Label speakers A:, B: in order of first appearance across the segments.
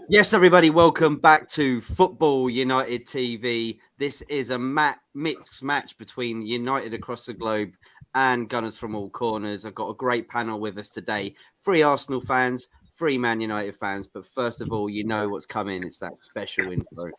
A: Yes, everybody, welcome back to Football United TV. This is a mixed match between United across the globe and Gunners from all corners. I've got a great panel with us today. 3 Arsenal fans, 3 Man United fans. But first of all, you know what's coming. It's that special intro.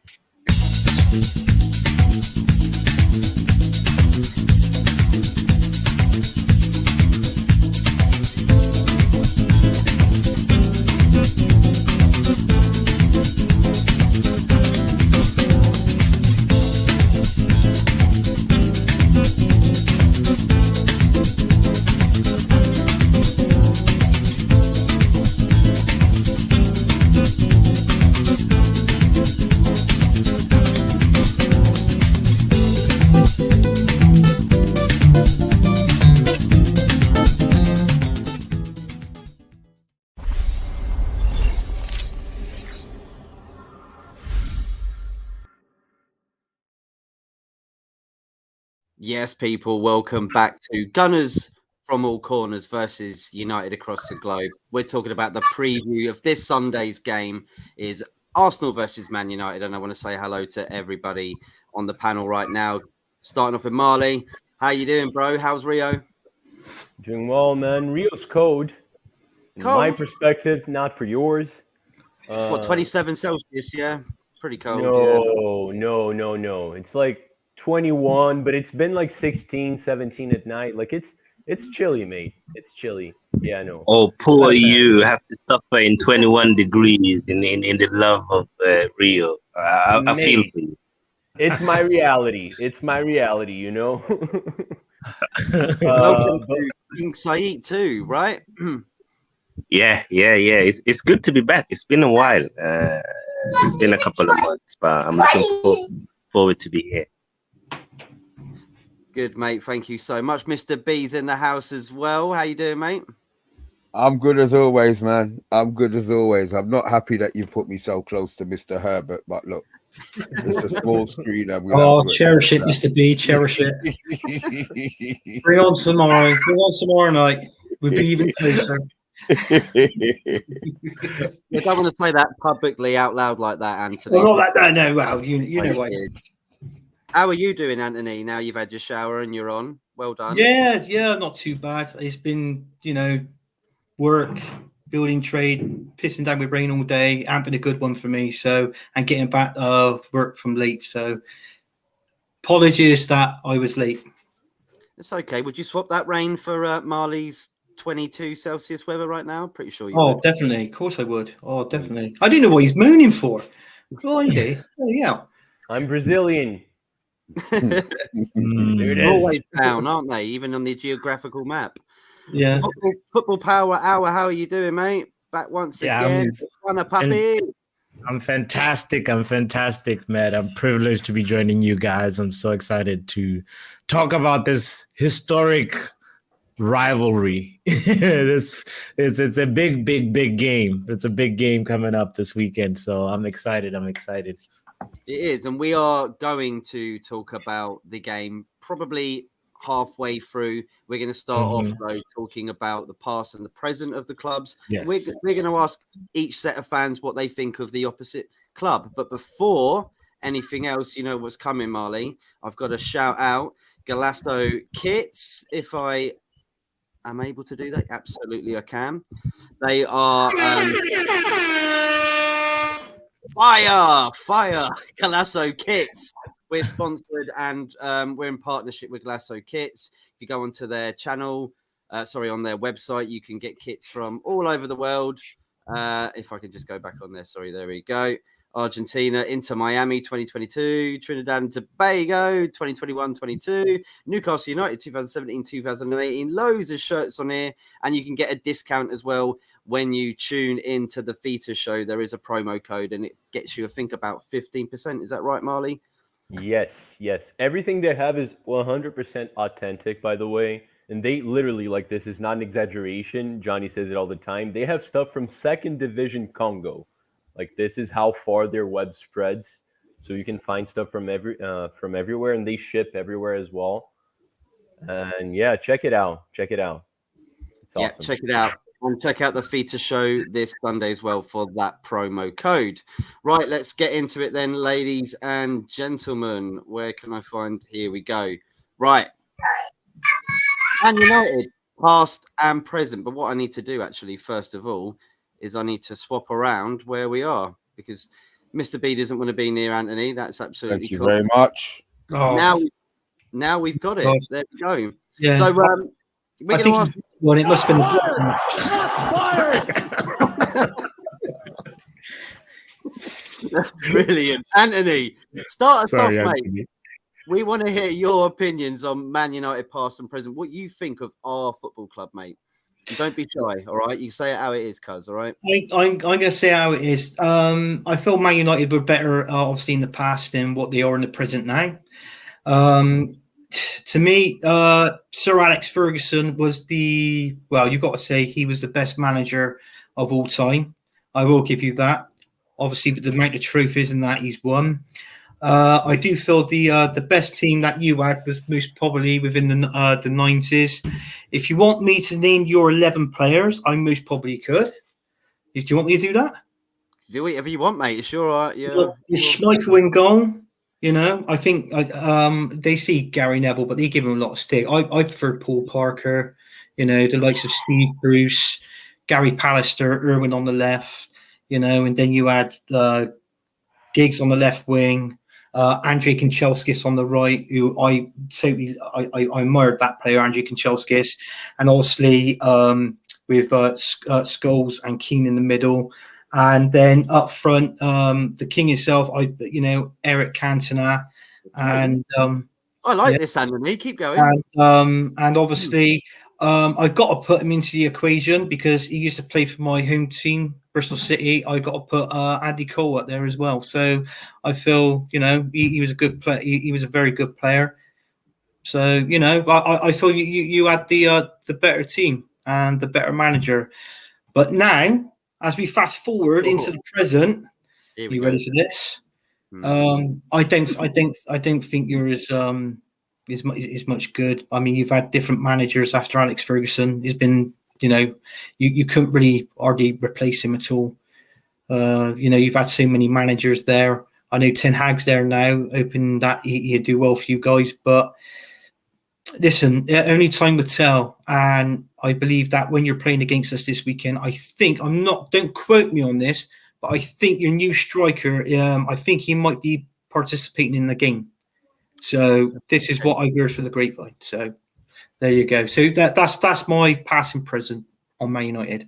A: Yes, people, welcome back to Gunners from all corners versus United across the globe. We're talking about the preview of this Sunday's game is Arsenal versus Man United, and I want to say hello to everybody on the panel right now. Starting off with Marlie. How you doing, bro? How's Rio?
B: Doing well, man. Rio's cold. In my perspective, not for yours.
A: What, 27 Celsius, yeah? Pretty cold.
B: No. It's like 21, but it's been like 16, 17 at night. Like it's chilly, mate. It's chilly. Yeah, I know.
C: Oh, poor you have to suffer in 21 degrees in the love of Rio. I feel for you.
B: It's my reality. It's my reality, you know.
A: Welcome to KIng Sait too, right?
C: Yeah. It's good to be back. It's been a while. It's been a couple of months, but I'm looking forward to be here.
A: Good, mate. Thank you so much. Mr. B's in the house as well. How you doing, mate?
D: I'm good as always, man. I'm good as always. I'm not happy that you put me so close to Mr. Herbert, but look, it's a small screen. And
E: cherish it, Mr. B. Cherish it. Bring on tomorrow. Bring on tomorrow night. We'll be even closer.
A: I don't want to say that publicly out loud like that, Anthony.
E: Well, not like that. No, well, you know what.
A: How are you doing, Anthony? Now you've had your shower and you're on. Well done.
E: Yeah, not too bad. It's been, work, building trade, pissing down with rain all day. Ain't been a good one for me. So, and getting back work from late. So, apologies that I was late.
A: It's okay. Would you swap that rain for Marley's 22 Celsius weather right now? Pretty sure you would.
E: Definitely. Of course I would. Oh, definitely. I don't know what he's moaning for. Blindly. Oh, yeah.
B: I'm Brazilian.
A: They're always down, aren't they? Even on the geographical map.
E: Yeah.
A: Football Power Hour. How are you doing, mate? Back once again. Puppy.
F: I'm fantastic. Matt. I'm privileged to be joining you guys. I'm so excited to talk about this historic rivalry. It's a big game. It's a big game coming up this weekend. So I'm excited.
A: It is, and we are going to talk about the game probably halfway through. We're going to start off, though, talking about the past and the present of the clubs.
F: Yes.
A: We're going to ask each set of fans what they think of the opposite club. But before anything else, you know what's coming, Marley. I've got to shout out Galasso Kits. If I am able to do that, absolutely I can. They are... Fire! Galasso Kits. We're sponsored and we're in partnership with Galasso Kits. If you go onto their channel, on their website, you can get kits from all over the world. If I can just go back on there. Sorry, there we go. Argentina, Inter Miami 2022, Trinidad and Tobago 2021-22, Newcastle United 2017-2018. Loads of shirts on here, and you can get a discount as well when you tune into the Fetus show. There is a promo code, and it gets you, I think, about 15%. Is that right, Marley?
B: Yes. Everything they have is 100% authentic, by the way. And they literally, like, this is not an exaggeration. Johnny says it all the time. They have stuff from Second Division Congo. Like, this is how far their web spreads. So you can find stuff from everywhere, and they ship everywhere as well. And yeah, check it out. It's awesome.
A: Yeah, check it out. And check out the feature show this Sunday as well for that promo code. Right, let's get into it then, ladies and gentlemen. Where can I find? Here we go. Right. Man United, past and present. But what I need to do, actually, first of all, is I need to swap around where we are because Mr. B doesn't want to be near Anthony. That's absolutely
D: Thank you
A: cool.
D: very much.
E: Oh,
A: Now we've got it.
E: God.
A: There we go.
E: yeah.
A: So we're
E: I
A: going to
E: think
A: ask.
E: well, it must have been.
A: That's brilliant. Anthony, start us
F: Sorry,
A: off, mate.
F: Anthony.
A: We want to hear your opinions on Man United past and present. What you think of our football club, mate. And don't be shy, all right? You say it how it is, cuz, all right?
E: I'm going to say how it is. I feel Man United were better, obviously, in the past than what they are in the present now. To me, Sir Alex Ferguson was you've got to say he was the best manager of all time. I will give you that. Obviously, but the amount of truth is in that he's won. I do feel the best team that you had was most probably within the 90s. If you want me to name your 11 players, I most probably could. Do you want me to do that?
A: Do whatever you want, mate. It's all right.
E: Well, Schmeichel in goal. You know, I think they see Gary Neville, but they give him a lot of stick. I prefer Paul Parker. You know, the likes of Steve Bruce, Gary Pallister, Irwin on the left. You know, and then you had Giggs on the left wing. Andrei Kanchelskis on the right, who I admired that player, Andrei Kanchelskis, and obviously with Scholes and Keane in the middle, and then up front, the king himself, Eric Cantona, and
A: I like this, Anthony. Keep going.
E: and obviously, I got to put him into the equation because he used to play for my home team, Bristol City. I got to put Andy Cole up there as well. So I feel, he was a good player. He was a very good player. So I feel you had the better team and the better manager. But now, as we fast forward into the present, you ready for this? I don't think you're as much good. I mean, you've had different managers after Alex Ferguson. He's been, you couldn't really hardly replace him at all. You've had so many managers there. I know Ten Hag's there now, hoping that he'd do well for you guys. But listen, only time will tell. And I believe that when you're playing against us this weekend, don't quote me on this, but I think your new striker, I think he might be participating in the game. So this is what I've heard for the grapevine. So there you go. So that's my passing present on Man United.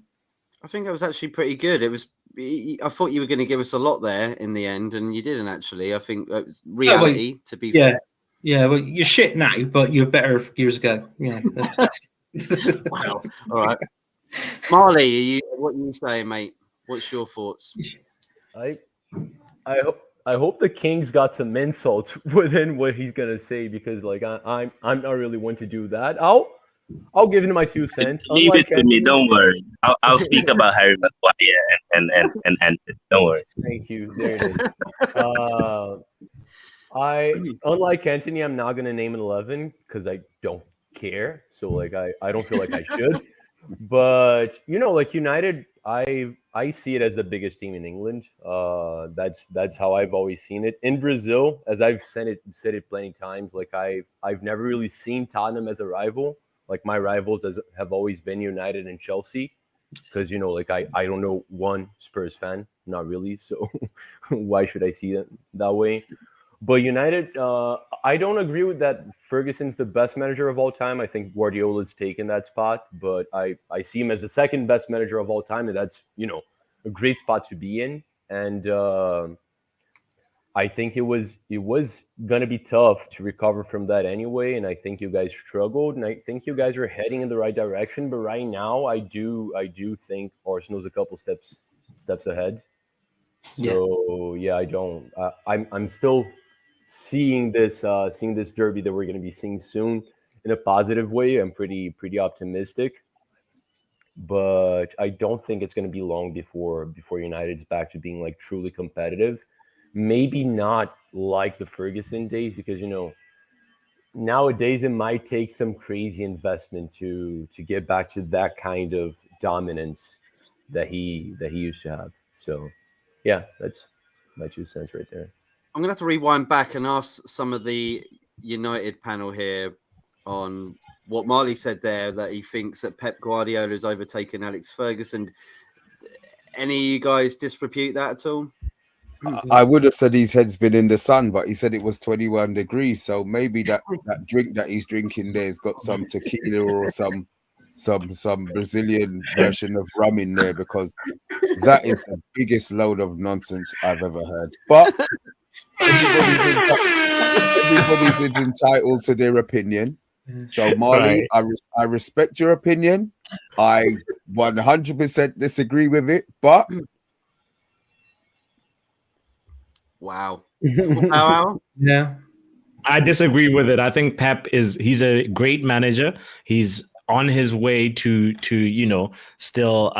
A: I think it was actually pretty good. I thought you were going to give us a lot there in the end, and you didn't actually. I think it was reality to be fair.
E: Yeah, well, you're shit now, but you're better years ago. Yeah.
A: Wow. All right. Marlie, what are you saying, mate? What's your thoughts?
B: I hope the King's got some insults within what he's gonna say because I'm not really one to do that. I'll give him my 2 cents.
C: Leave it to me. Don't worry. I'll speak about Harry Maguire and don't worry.
B: Thank you. There it is. Unlike Anthony, I'm not gonna name an 11 because I don't care. So I don't feel like I should. But United, I see it as the biggest team in England. That's how I've always seen it. In Brazil, as I've said it plenty times, I've never really seen Tottenham as a rival. Like my rivals have always been United and Chelsea, because I don't know one Spurs fan, not really. So why should I see it that way? But United, I don't agree with that. Ferguson's the best manager of all time. I think Guardiola's taken that spot, but I see him as the second best manager of all time, and that's a great spot to be in. And I think it was gonna be tough to recover from that anyway. And I think you guys struggled, and I think you guys are heading in the right direction. But right now, I do think Arsenal's a couple steps ahead. So I'm still seeing this derby that we're going to be seeing soon in a positive way. I'm pretty optimistic, but I don't think it's going to be long before United's back to being truly competitive. Maybe not like the Ferguson days, because nowadays it might take some crazy investment to get back to that kind of dominance that he used to have. So yeah, that's my 2 cents right there.
A: I'm gonna have to rewind back and ask some of the United panel here on what Marley said there, that he thinks that Pep Guardiola has overtaken Alex Ferguson. Any of you guys disrepute that at all?
D: I would have said his head's been in the sun, but he said it was 21 degrees. So maybe that drink that he's drinking there's got some tequila or some Brazilian version of rum in there, because that is the biggest load of nonsense I've ever heard. But everybody's entitled to their opinion. So Marley, I respect your opinion. I 100% disagree with it, but
A: wow.
E: Yeah.
F: I disagree with it. I think Pep he's a great manager. He's on his way to still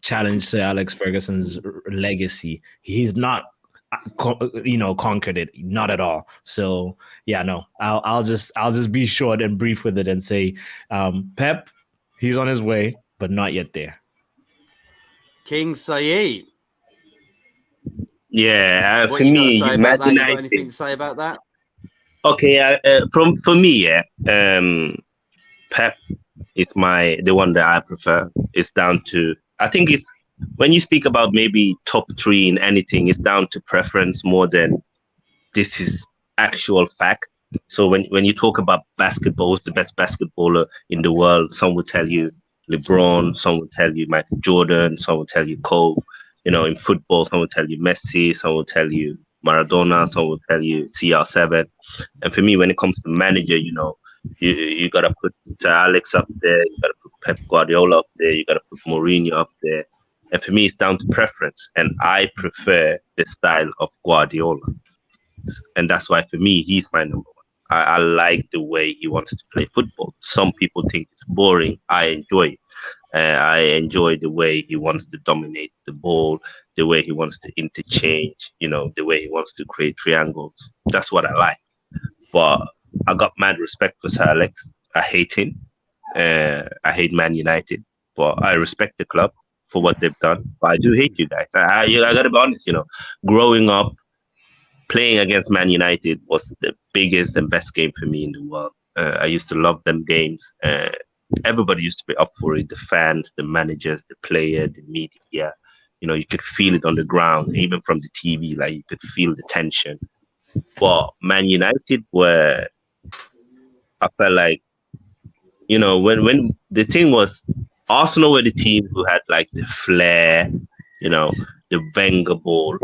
F: challenge Sir Alex Ferguson's legacy. He's not conquered it, not at all. So yeah, no, I'll just be short and brief with it and say Pep, he's on his way, but not yet there.
A: King Sait.
C: Yeah,
A: What
C: for
A: you
C: me,
A: got to say about that? You got anything to say about that?
C: Okay, for me, Pep is the one that I prefer. It's down to, I think it's, when you speak about maybe top 3 in anything, it's down to preference more than this is actual fact. So when you talk about basketball, who's the best basketballer in the world, some will tell you LeBron, some will tell you Michael Jordan, some will tell you Kobe. In football, some will tell you Messi, some will tell you Maradona, some will tell you CR7. And for me, when it comes to manager, you got to put Alex up there, you got to put Pep Guardiola up there, you got to put Mourinho up there. And for me, it's down to preference. And I prefer the style of Guardiola. And that's why, for me, he's my number 1. I like the way he wants to play football. Some people think it's boring. I enjoy it. I enjoy the way he wants to dominate the ball, the way he wants to interchange, the way he wants to create triangles. That's what I like. But I got mad respect for Sir Alex. I hate him. I hate Man United. But I respect the club for what they've done. But I do hate you guys. I got to be honest, growing up, playing against Man United was the biggest and best game for me in the world. I used to love them games. Everybody used to be up for it. The fans, the managers, the player, the media. You could feel it on the ground, even from the TV. Like, you could feel the tension. But Man United I felt like, when the thing was, Arsenal were the team who had like the flair, the Wenger ball,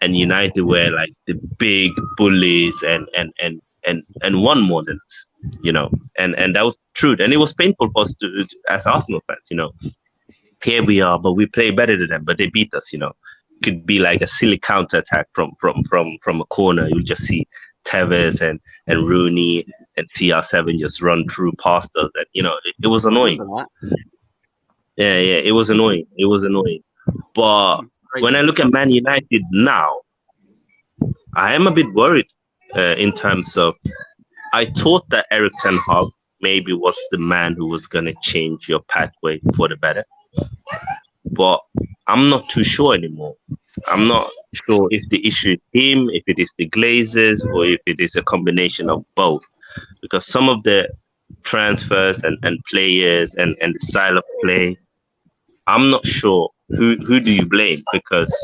C: and United were like the big bullies and won more than us, and that was true. And it was painful for us as Arsenal fans, Here we are, but we play better than them, but they beat us, Could be like a silly counter attack from a corner. You'll just see Tevez and Rooney and TR7 just run through past us, and it was annoying. Yeah, it was annoying. But when I look at Man United now, I am a bit worried in terms of, I thought that Erik ten Hag maybe was the man who was going to change your pathway for the better. But I'm not too sure anymore. I'm not sure if the issue is him, if it is the Glazers, or if it is a combination of both. Because some of the transfers and players and the style of play, I'm not sure. Who do you blame? Because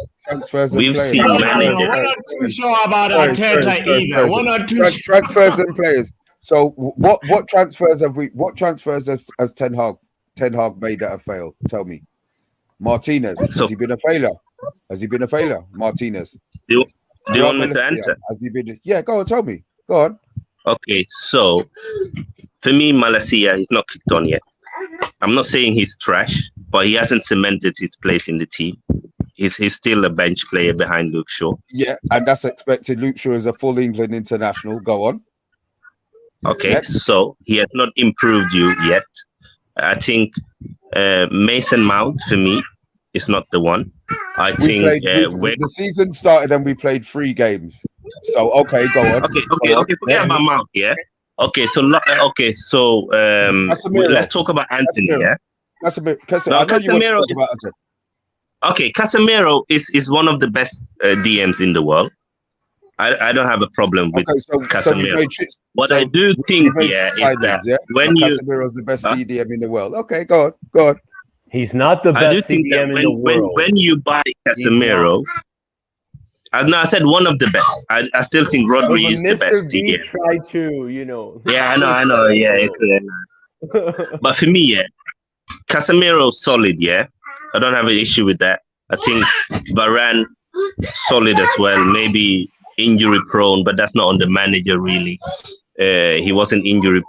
C: we've seen managers.
F: We're not too sure about Arteta either. We're not too sure.
D: Transfers and players. So what transfers have we? What transfers has Ten Hag made that have failed? Tell me. Martinez, has he been a failure? Martinez.
C: Do you want me to answer?
D: Has he been? Yeah, go on. Tell me. Go on.
C: Okay, so for me, Malacia, he's not kicked on yet. I'm not saying he's trash, but he hasn't cemented his place in the team. He's still a bench player behind Luke Shaw.
D: Yeah, and that's expected. Luke Shaw is a full England international. Go on.
C: Okay,
D: Next.
C: So he has not improved you yet. I think Mason Mount, for me, is not the one. I think
D: the season started and we played 3 games. So okay, go on.
C: Okay. Forget about Mount, yeah. Okay, so let's talk about Anthony. Yeah.
D: I know you want to talk about it.
C: Okay, Casemiro is one of the best DMs in the world. I don't have a problem with Casemiro. I do think, is that when
D: Casemiro's the best CDM in the world. Okay, go on.
B: He's not the best CDM in the world.
C: When you buy Casemiro, I said one of the best. I still think Rodri is the best CDM.
B: Try to, you know.
C: Yeah, I know. Yeah, but for me, Casemiro solid. Yeah, I don't have an issue with that. I think Varane solid as well. Maybe injury prone, but that's not on the manager really. He wasn't injury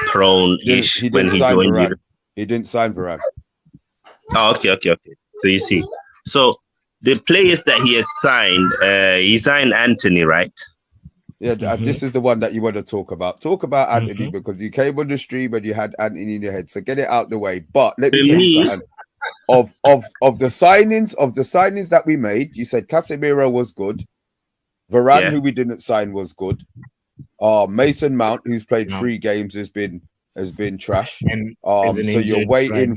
C: prone-ish when he joined you.
D: He didn't sign Varane.
C: Oh, okay. So you see. So the players that he has signed, he signed Anthony, right?
D: Yeah, this is the one that you want to talk about. Talk about Anthony because you came on the stream and you had Anthony in your head. So get it out the way. But let me tell you something. Of the signings that we made, you said Casemiro was good. Varane, who we didn't sign, was good. Mason Mount, who's played 3 games, has been trash. So you're waiting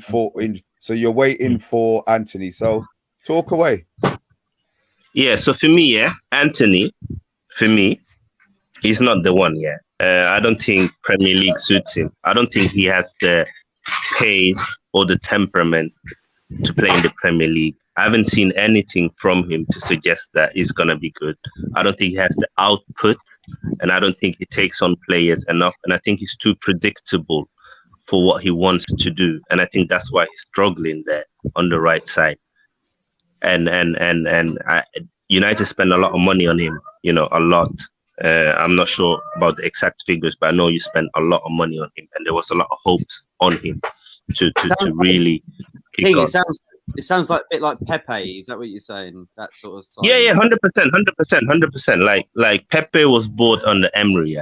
D: for Anthony. So talk away.
C: Yeah. So for me, Anthony, he's not the one. Yeah. I don't think Premier League suits him. I don't think he has the pace or the temperament to play in the Premier League. I haven't seen anything from him to suggest that he's going to be good. I don't think he has the output, and I don't think he takes on players enough. And I think he's too predictable for what he wants to do. And I think that's why he's struggling there on the right side. And United spend a lot of money on him, a lot. I'm not sure about the exact figures, but I know you spent a lot of money on him, and there was a lot of hopes on him to really.
A: It sounds like a bit like Pepe. Is that what you're saying? That sort of style?
C: Yeah, 100%. Like Pepe was bought under Emery,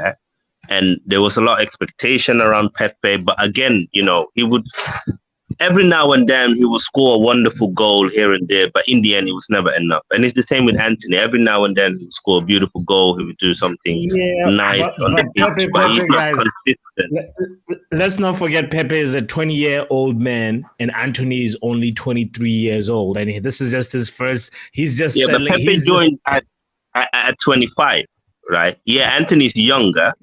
C: and there was a lot of expectation around Pepe. But again, he would every now and then he would score a wonderful goal here and there, but in the end it was never enough. And it's the same with Anthony. Every now and then he would score a beautiful goal. He would do something nice on the pitch, but he's not consistent.
F: Let's not forget Pepe is a 20-year-old man and Anthony is only 23 years old. And this is just his first. He's just
C: but Pepe joined at 25, right? Yeah, Anthony's younger.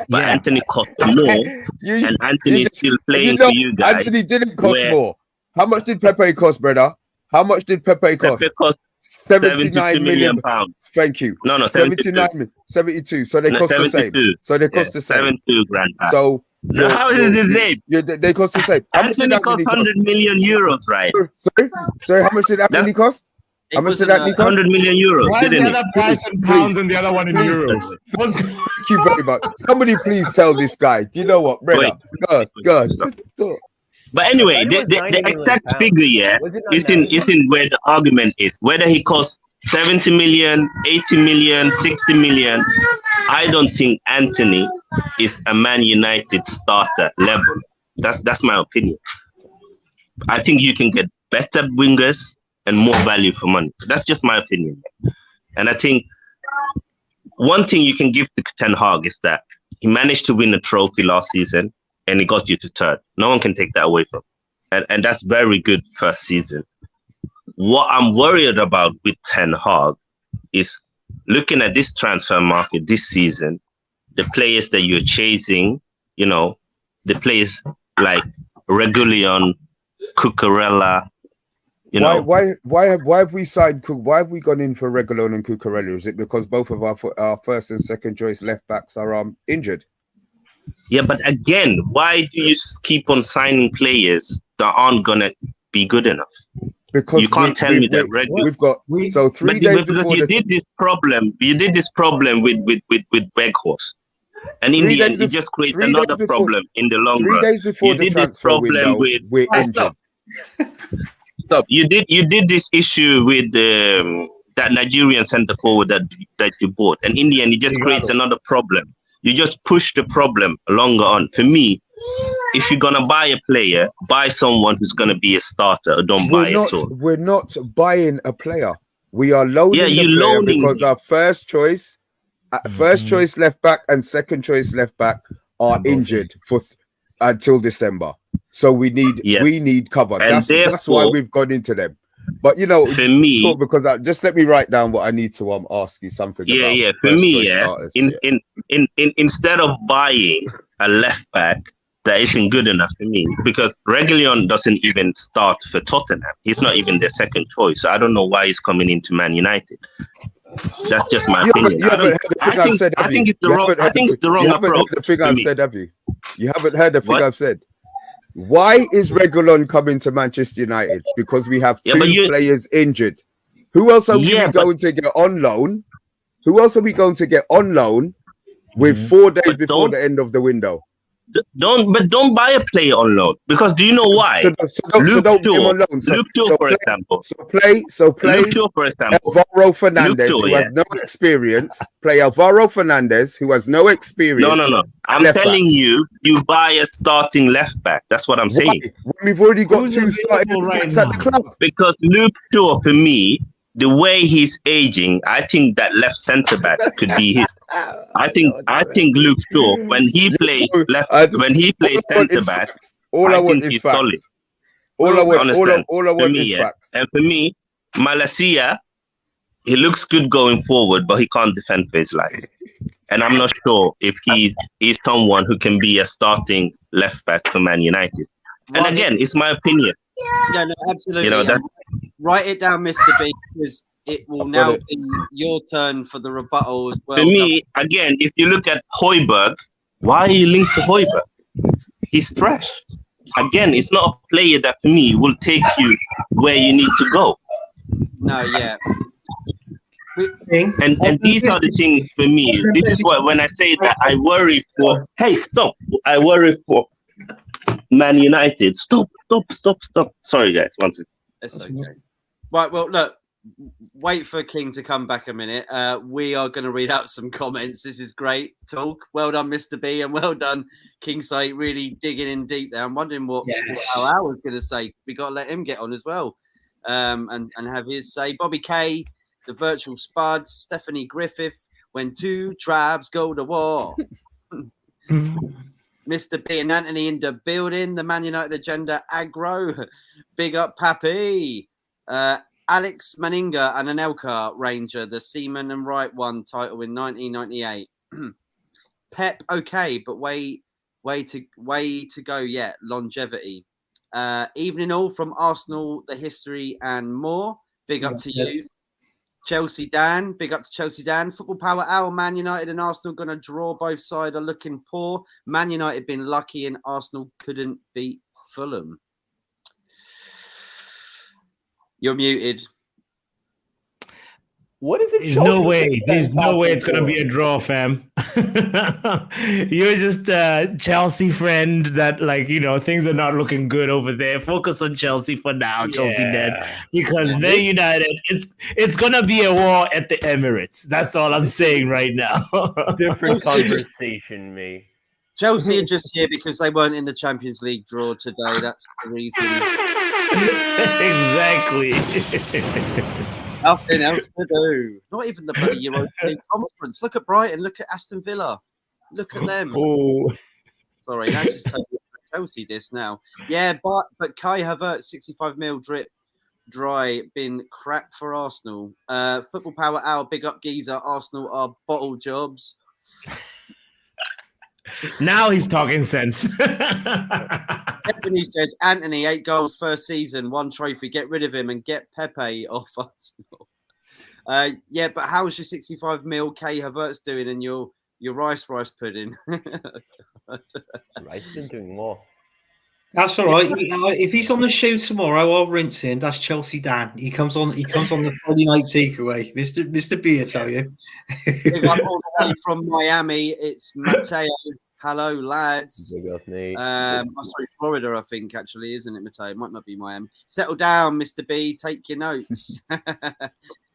C: But Anthony cost more, and Anthony is still playing for you guys.
D: Anthony didn't cost more. How much did Pepe cost, brother? How much did Pepe cost?
C: Pepe cost
D: 79 million pounds. Thank you.
C: No,
D: 72. So they cost 72. The same. So they cost the same.
C: 72 grand.
D: So
C: how is it the same?
D: They cost the same.
C: Anthony cost 100 million euros, right?
D: Sorry, how much did Anthony cost? How much did that cost?
C: 100 million euros.
F: Why is the other price in pounds and the other one in euros?
D: Thank you very much. Somebody please tell this guy. You know what, brother? God.
C: But anyway, the exact figure is in where the argument is. Whether he costs 70 million, 80 million, 60 million. I don't think Anthony is a Man United starter level. That's my opinion. I think you can get better wingers and more value for money. That's just my opinion. And I think one thing you can give to Ten Hag is that he managed to win a trophy last season and he got you to third. No one can take that away from him. And that's very good first season. What I'm worried about with Ten Hag is looking at this transfer market this season, the players that you're chasing, the players like Reguilon, Cucurella,
D: Why have we signed Cook? Why have we gone in for Reguilon and Cucurella? Is it because both of our first and second choice left backs are injured?
C: Yeah, but again, why do you keep on signing players that aren't gonna be good enough?
D: Because
C: you can't tell me that
D: we've got 3 days before
C: you did this problem. You did this problem with Weghorst. And in the end, it just creates another problem in the long run.
D: 3 days before
C: you did this problem with
D: we're injured.
C: Stop. You did this issue with that Nigerian centre forward that you bought, and in the end, it just creates another problem. You just push the problem longer on. For me, if you're gonna buy a player, buy someone who's gonna be a starter. Or don't buy at all.
D: We're not buying a player. We are loaning the player because our first choice left back and second choice left back are injured until December. So we need cover.
C: And
D: That's why we've gone into them. But
C: for me,
D: because just let me write down what I need to ask you something about.
C: Yeah. For me, starters. Instead of buying a left back that isn't good enough for me, because Reguilon doesn't even start for Tottenham. He's not even their second choice. So I don't know why he's coming into Man United. That's just my opinion. I think it's the wrong approach.
D: You haven't heard the thing I've said, have you? You haven't heard the thing I've said. Why is Reguilon coming to Manchester United? Because we have two players injured. Who else are we going to get on loan? Who else are we going to get on loan with 4 days before the end of the window?
C: Don't buy a player on loan, because do you know why?
D: Luke Shaw,
C: for example.
D: So play Alvaro Fernandez, who has no experience. Play Alvaro Fernandez, who has no experience.
C: No. I'm telling you, you buy a starting left back. That's what I'm saying.
D: When we've already got two starting backs at the club.
C: Because Luke Shaw, for me, the way he's aging, I think that left centre back could be his. I think Luke Shaw, when he plays centre back,
D: all I want is facts. All I want is facts.
C: And for me, Malacia, he looks good going forward, but he can't defend for his life. And I'm not sure if he's someone who can be a starting left back for Man United. And again, it's my opinion.
A: Yeah, no, absolutely. Write it down, Mr. B, because it will now be your turn for the rebuttal as well.
C: For me, again, if you look at Højbjerg, why are you linked to Højbjerg? He's trash. Again, it's not a player that for me will take you where you need to go.
A: No, yeah.
C: And these are the things for me. This is what, when I say that I worry for. Hey, stop! I worry for Man United. Stop! Sorry, guys. One second.
A: It's okay. Right. Well, look. Wait for King to come back a minute. We are going to read out some comments. This is great talk. Well done, Mr. B, and well done, King Sait. Really digging in deep there. I'm wondering what Al was going to say. We got to let him get on as well, and have his say. Bobby K, the virtual Spuds, Stephanie Griffith. When two tribes go to war. Mr. B and Anthony in the building. The Man United agenda aggro. Big up, Pappy. Alex Maninga and Anelka Ranger, the Seaman and Right one title in 1998. Pep, okay, but way to go yet. Longevity. Evening all from Arsenal, the history and more. Big up to you. Chelsea Dan, big up to Chelsea Dan. Football Power Hour, Man United and Arsenal going to draw. Both sides are looking poor. Man United been lucky and Arsenal couldn't beat Fulham. You're muted.
B: What is it?
F: There's no way. There's no way it's going to be a draw, fam. You're just a Chelsea friend that, things are not looking good over there. Focus on Chelsea for now, Chelsea dead. Because Man United, it's going to be a war at the Emirates. That's all I'm saying right now.
B: Different conversation, me.
A: Chelsea are just here because they weren't in the Champions League draw today. That's the reason.
F: Exactly.
A: Nothing else to do. Not even the bloody Europa League conference. Look at Brighton. Look at Aston Villa. Look at them.
D: Oh,
A: sorry, that's just totally Chelsea. This now, yeah, but Kai Havertz 65 mil drip dry been crap for Arsenal. Football Power Hour. Big up Geezer. Arsenal are bottle jobs.
F: Now he's talking sense.
A: Stephanie says, Anthony, 8 goals first season, 1 trophy. Get rid of him and get Pepe off Arsenal. Yeah, but how's your 65 mil K Havertz doing and your rice pudding?
B: Rice been doing more.
E: That's all right. If he's on the show tomorrow, I'll rinse him. That's Chelsea Dan. He comes on the Friday night takeaway. Mr. B, I tell you.
A: If I'm all the way from Miami, it's Mateo. Hello, lads.
B: Sorry,
A: Florida, I think, actually, isn't it, Mateo? It might not be Miami. Settle down, Mr. B. Take your notes.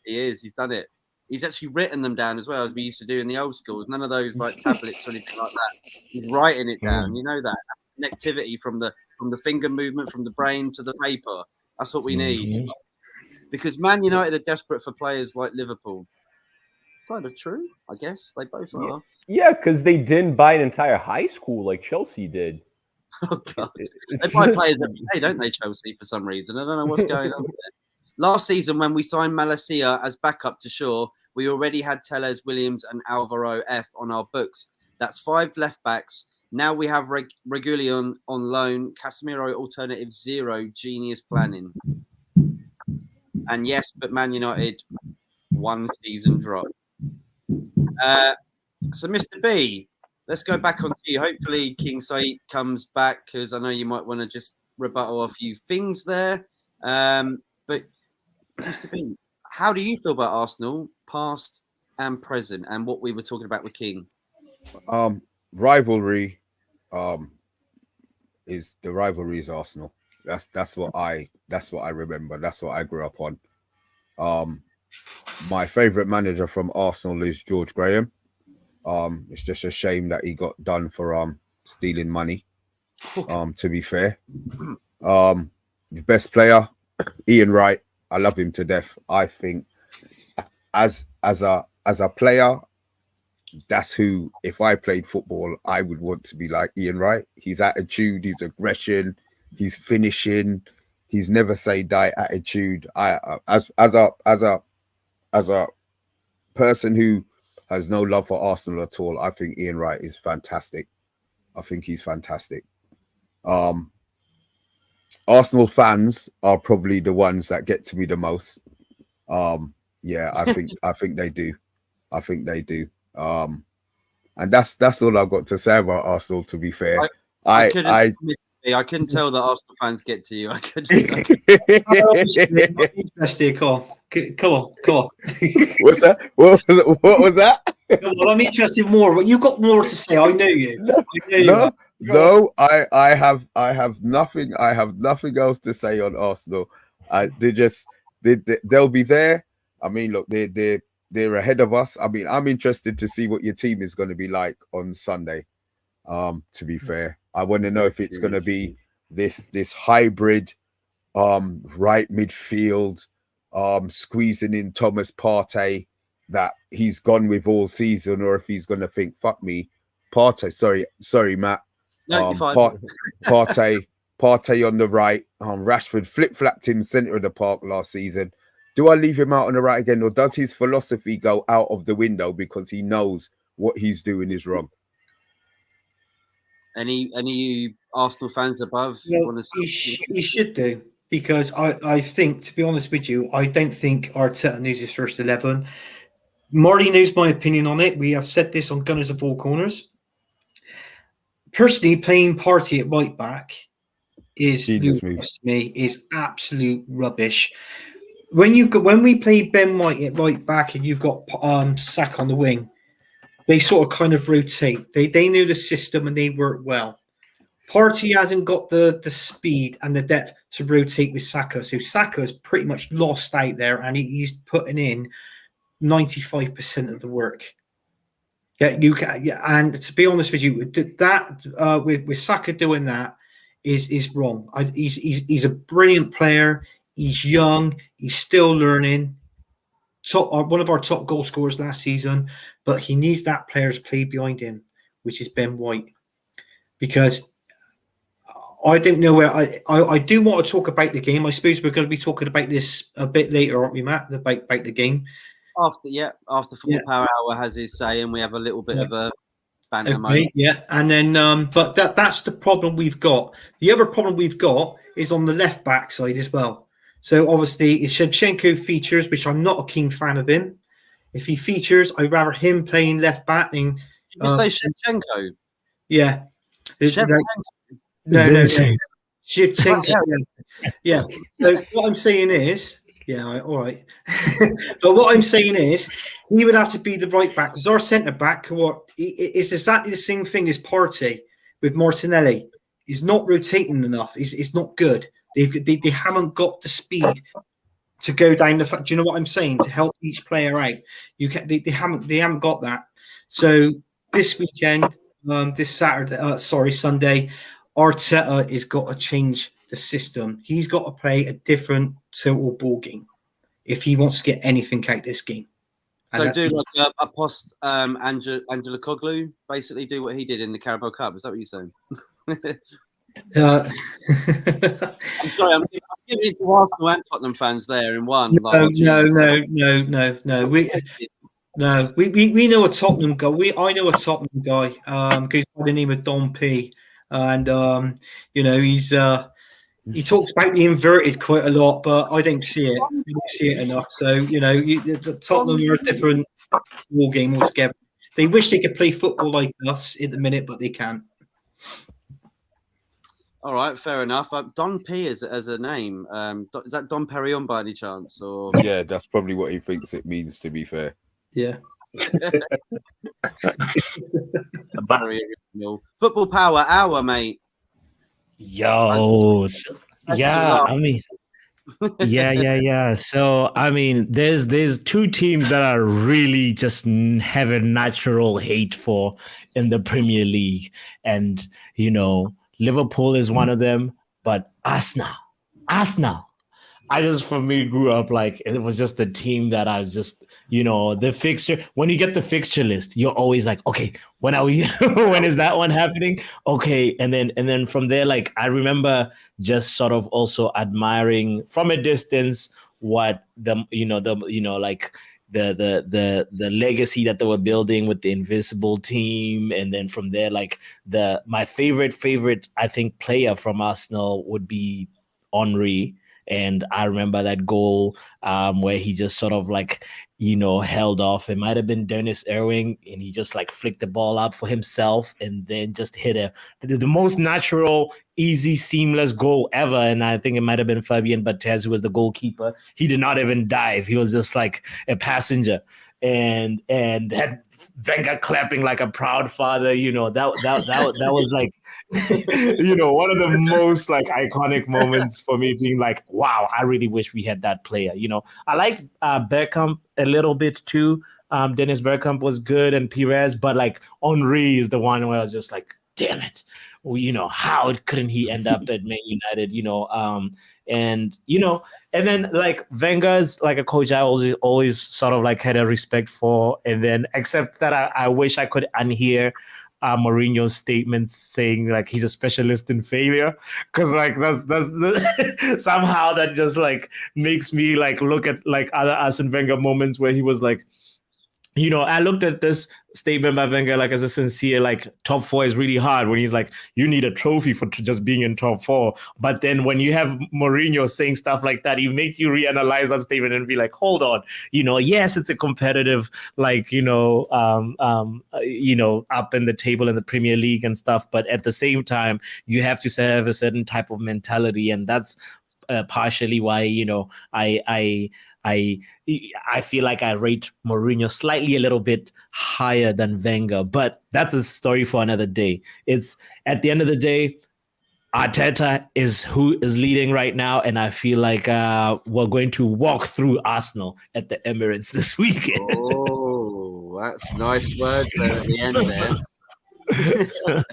A: He is. He's done it. He's actually written them down as well, as we used to do in the old schools. None of those tablets or anything like that. He's writing it down. You know that connectivity from the finger movement, from the brain to the paper. That's what we need. Because Man United are desperate for players like Liverpool. Kind of true, I guess. They both are.
B: Yeah, because they didn't buy an entire high school like Chelsea did.
A: Oh God, they buy players every day, don't they? Chelsea for some reason. I don't know what's going on there. Last season, when we signed Malacia as backup to Shaw, we already had Tellez, Williams, and Alvaro F on our books. That's 5 left backs. Now we have Regulion on loan, Casemiro alternative 0. Genius planning. And yes, but Man United 1 season drop. So, Mr. B, let's go back on to you. Hopefully, King Sait comes back because I know you might want to just rebuttal a few things there. But Mr. B, how do you feel about Arsenal, past and present, and what we were talking about with King?
D: Rivalry, is Arsenal. That's what I remember. That's what I grew up on. My favorite manager from Arsenal is George Graham. It's just a shame that he got done for stealing money. To be fair, the best player, Ian Wright. I love him to death. I think as a player, that's who, if I played football, I would want to be like Ian Wright. His attitude, his aggression, his finishing, his never say die attitude. As a person who has no love for Arsenal at all, I think Ian Wright is fantastic. I think he's fantastic. Arsenal fans are probably the ones that get to me the most. Yeah, I think they do. I think they do. And that's all I've got to say about Arsenal, to be fair. I
A: couldn't tell that Arsenal fans get to you. I could.
E: Interesting, come on.
D: What's that? What was that?
E: Well, I'm interested more, but you've got more to say. I know you.
D: No, I have nothing. I have nothing else to say on Arsenal. They'll be there. I mean, look, they're ahead of us. I mean, I'm interested to see what your team is going to be like on Sunday. To be fair, I want to know if it's going to be this hybrid right midfield, squeezing in Thomas Partey that he's gone with all season, or if he's going to think, fuck me, Partey. Sorry, Matt.
A: No,
D: Partey on the right. Rashford flip-flapped him centre of the park last season. Do I leave him out on the right again, or does his philosophy go out of the window because he knows what he's doing is wrong?
A: Any Arsenal fans above?
E: Well, he should do, because I think, to be honest with you, I don't think Arteta knows his first 11. Marty knows my opinion on it. We have said this on Gunners of All Corners. Personally, playing Partey at right back is absolute rubbish. When we play Ben White at right back and you've got Saka on the wing, they sort of kind of rotate. They knew the system and they work well. Partey hasn't got the speed and the depth to rotate with Saka, so Saka's pretty much lost out there, and he's putting in 95% of the work. Yeah, you can. Yeah, and to be honest with you, that with Saka doing that is wrong. He's a brilliant player. He's young. He's still learning. One of our top goal scorers last season, but he needs that player to play behind him, which is Ben White. Because I don't know where I do want to talk about the game. I suppose we're going to be talking about this a bit later, aren't we, Matt? About the game.
A: After Football Power Hour has his say, and we have a little bit of a banter moment.
E: Yeah, and then but that's the problem we've got. The other problem we've got is on the left back side as well. So obviously, if Shevchenko features, which I'm not a keen fan of him. If he features, I'd rather him playing left back than.
A: You say Shevchenko?
E: Yeah.
A: Shevchenko.
E: No. Shevchenko. Yeah. So what I'm saying is, all right. But what I'm saying is, he would have to be the right back, because our centre back, is exactly the same thing as Partey with Martinelli. He's not rotating enough. It's not good. They haven't got the speed to go down the. Do you know what I'm saying? To help each player out, they haven't got that. So this weekend, Sunday, Arteta has got to change the system. He's got to play a different total ball game if he wants to get anything out of this game.
A: So do like a post Angela Koglu, basically do what he did in the Carabao Cup. Is that what you're saying?
E: Uh,
A: I'm sorry, I'm giving it to Arsenal and Tottenham fans there in one.
E: no, we know a Tottenham guy. I know a Tottenham guy. Goes by the name of Don P. And he talks about the inverted quite a lot, but I don't see it. I don't see it enough. So the Tottenham are a different war game altogether. They wish they could play football like us at the minute, but they can't.
A: All right, fair enough. Don P as a name. Is that Don Perignon by any chance? Or
D: Yeah, that's probably what he thinks it means, to be fair.
E: Yeah.
A: Very original. Football Power Hour, mate.
F: Yo, yeah, I mean, yeah. So I mean, there's two teams that I really just have a natural hate for in the Premier League, and Liverpool is one of them, but Arsenal. I just, for me, grew up like it was just the team that I was just, the fixture. When you get the fixture list, you're always like, okay, when are we? When is that one happening? Okay, and then from there, like I remember just sort of also admiring from a distance what the legacy that they were building with the invisible team, and then from there, like my favorite I think player from Arsenal would be Henry. And I remember that goal where he just sort of like, held off. It might have been Dennis Irving, and he just like flicked the ball up for himself and then just hit the most natural, easy, seamless goal ever. And I think it might have been Fabian Barthez, who was the goalkeeper. He did not even dive. He was just like a passenger. And had Wenger clapping like a proud father, that was like, one of the most like iconic moments for me, being like, wow, I really wish we had that player. I like Bergkamp a little bit too. Dennis Bergkamp was good, and Pires, but like Henry is the one where I was just like, damn it. Well, how couldn't he end up at Man United? And then like Wenger's like a coach I always sort of like had a respect for, and then except that I wish I could unhear Mourinho's statements saying like he's a specialist in failure, because like that's somehow that just like makes me like look at like other Arsene Wenger moments where he was like, I looked at this statement by Wenger like as a sincere, like top four is really hard, when he's like, you need a trophy for just being in top four. But then when you have Mourinho saying stuff like that, it makes you reanalyze that statement and be like, hold on, yes, it's a competitive, like, up in the table in the Premier League and stuff. But at the same time, you have to have a certain type of mentality. And that's partially why, I feel like I rate Mourinho slightly a little bit higher than Wenger, but that's a story for another day. It's at the end of the day, Arteta is who is leading right now, and I feel like we're going to walk through Arsenal at the Emirates this weekend.
A: Oh, that's nice words there at the end there.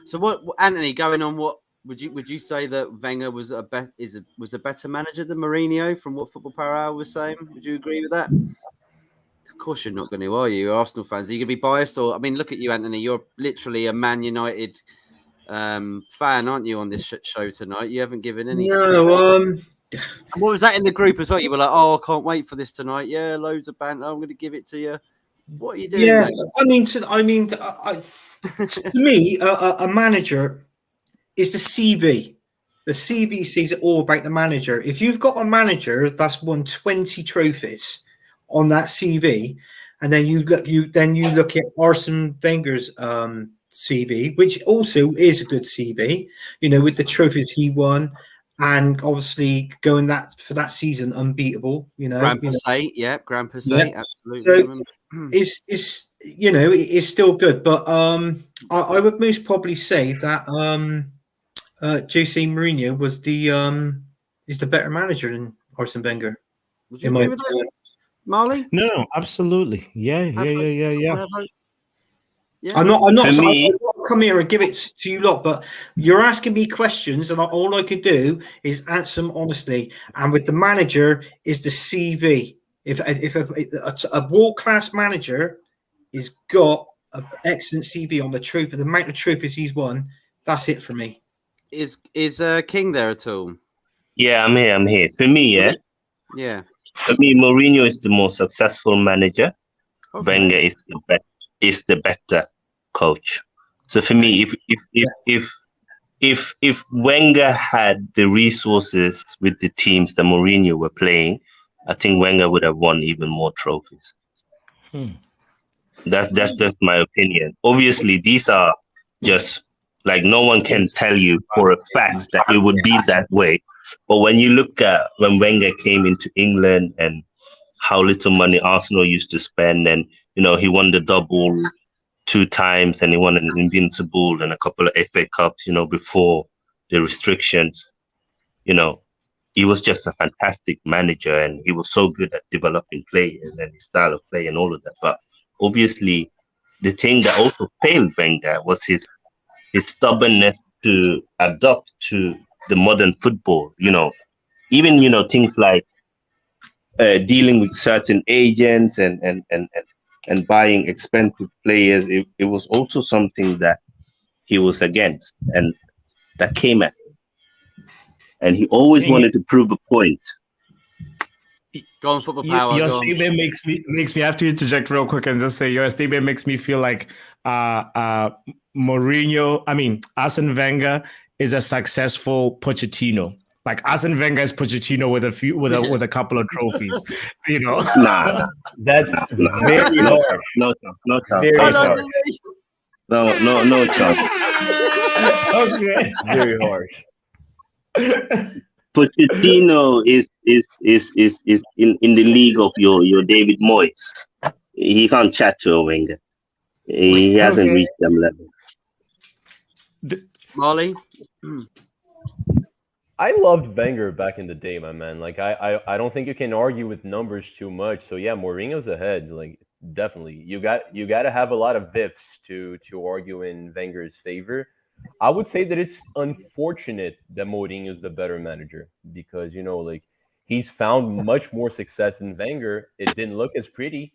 A: So what, Anthony, going on, what would you say that Wenger was a better manager than Mourinho from what Football Power Hour was saying? Would you agree with that? Of course you're not going to, are you? You're Arsenal fans. Are you going to be biased? Or, I mean, look at you, Anthony. You're literally a Man United fan, aren't you, on this show tonight? You haven't given any.
E: No,
A: what was that in the group as well? You were like, oh, I can't wait for this tonight. Yeah, loads of banter. I'm going to give it to you. What are you doing?
E: Yeah, mate? To me, a manager is the CV. The CV says it all about the manager. If you've got a manager that's won 20 trophies on that CV, and then you look at Arsene Wenger's CV, which also is a good CV, with the trophies he won, and obviously going for that season unbeatable.
A: Grandpa Sait, yeah, Grandpa Sait, absolutely.
E: So it's still good, but I would most probably say that Jose Mourinho is the better manager than Arsene Wenger.
A: Would you agree with that, Marlie?
F: No, absolutely. Yeah.
A: Yeah.
E: I'm not come here and give it to you lot, but you're asking me questions, and all I could do is answer them honestly. And with the manager is the CV. If a world-class manager is got an excellent CV on the amount of trophies he's won, that's it for me.
A: Is King there at all?
C: Yeah, I'm here. I'm here. For me, yeah.
A: Yeah.
C: For me, Mourinho is the more successful manager.
A: Okay.
C: Wenger is the better coach. So for me, if Wenger had the resources with the teams that Mourinho were playing, I think Wenger would have won even more trophies. That's just my opinion. Obviously, these are just like no one can tell you for a fact that it would be that way. But when you look at when Wenger came into England and how little money Arsenal used to spend, and he won the double 2 times, and he won an Invincible and a couple of FA Cups, before the restrictions. He was just a fantastic manager, and he was so good at developing players and his style of play and all of that. But obviously, the thing that also failed Wenger was his stubbornness to adapt to the modern football. Even things like dealing with certain agents and buying expensive players. It was also something that he was against, and that came at him. And he always wanted to prove a point.
A: Go on, football power.
F: Your statement makes me have to interject real quick and just say your statement makes me feel like Arsene Wenger is a successful Pochettino. Like Arsene Wenger is Pochettino with a couple of trophies.
C: Nah,
B: That's very harsh.
C: No,
B: Very harsh.
C: no chance.
F: Okay.
B: Very harsh.
C: Pochettino is in the league of your David Moyes. He can't chat to a Wenger. He hasn't reached them level.
A: Marlie?
B: I loved Wenger back in the day, my man. Like I don't think you can argue with numbers too much. So yeah, Mourinho's ahead. Like definitely, you got to have a lot of ifs to argue in Wenger's favor. I would say that it's unfortunate that Mourinho's the better manager because like he's found much more success than Wenger. It didn't look as pretty,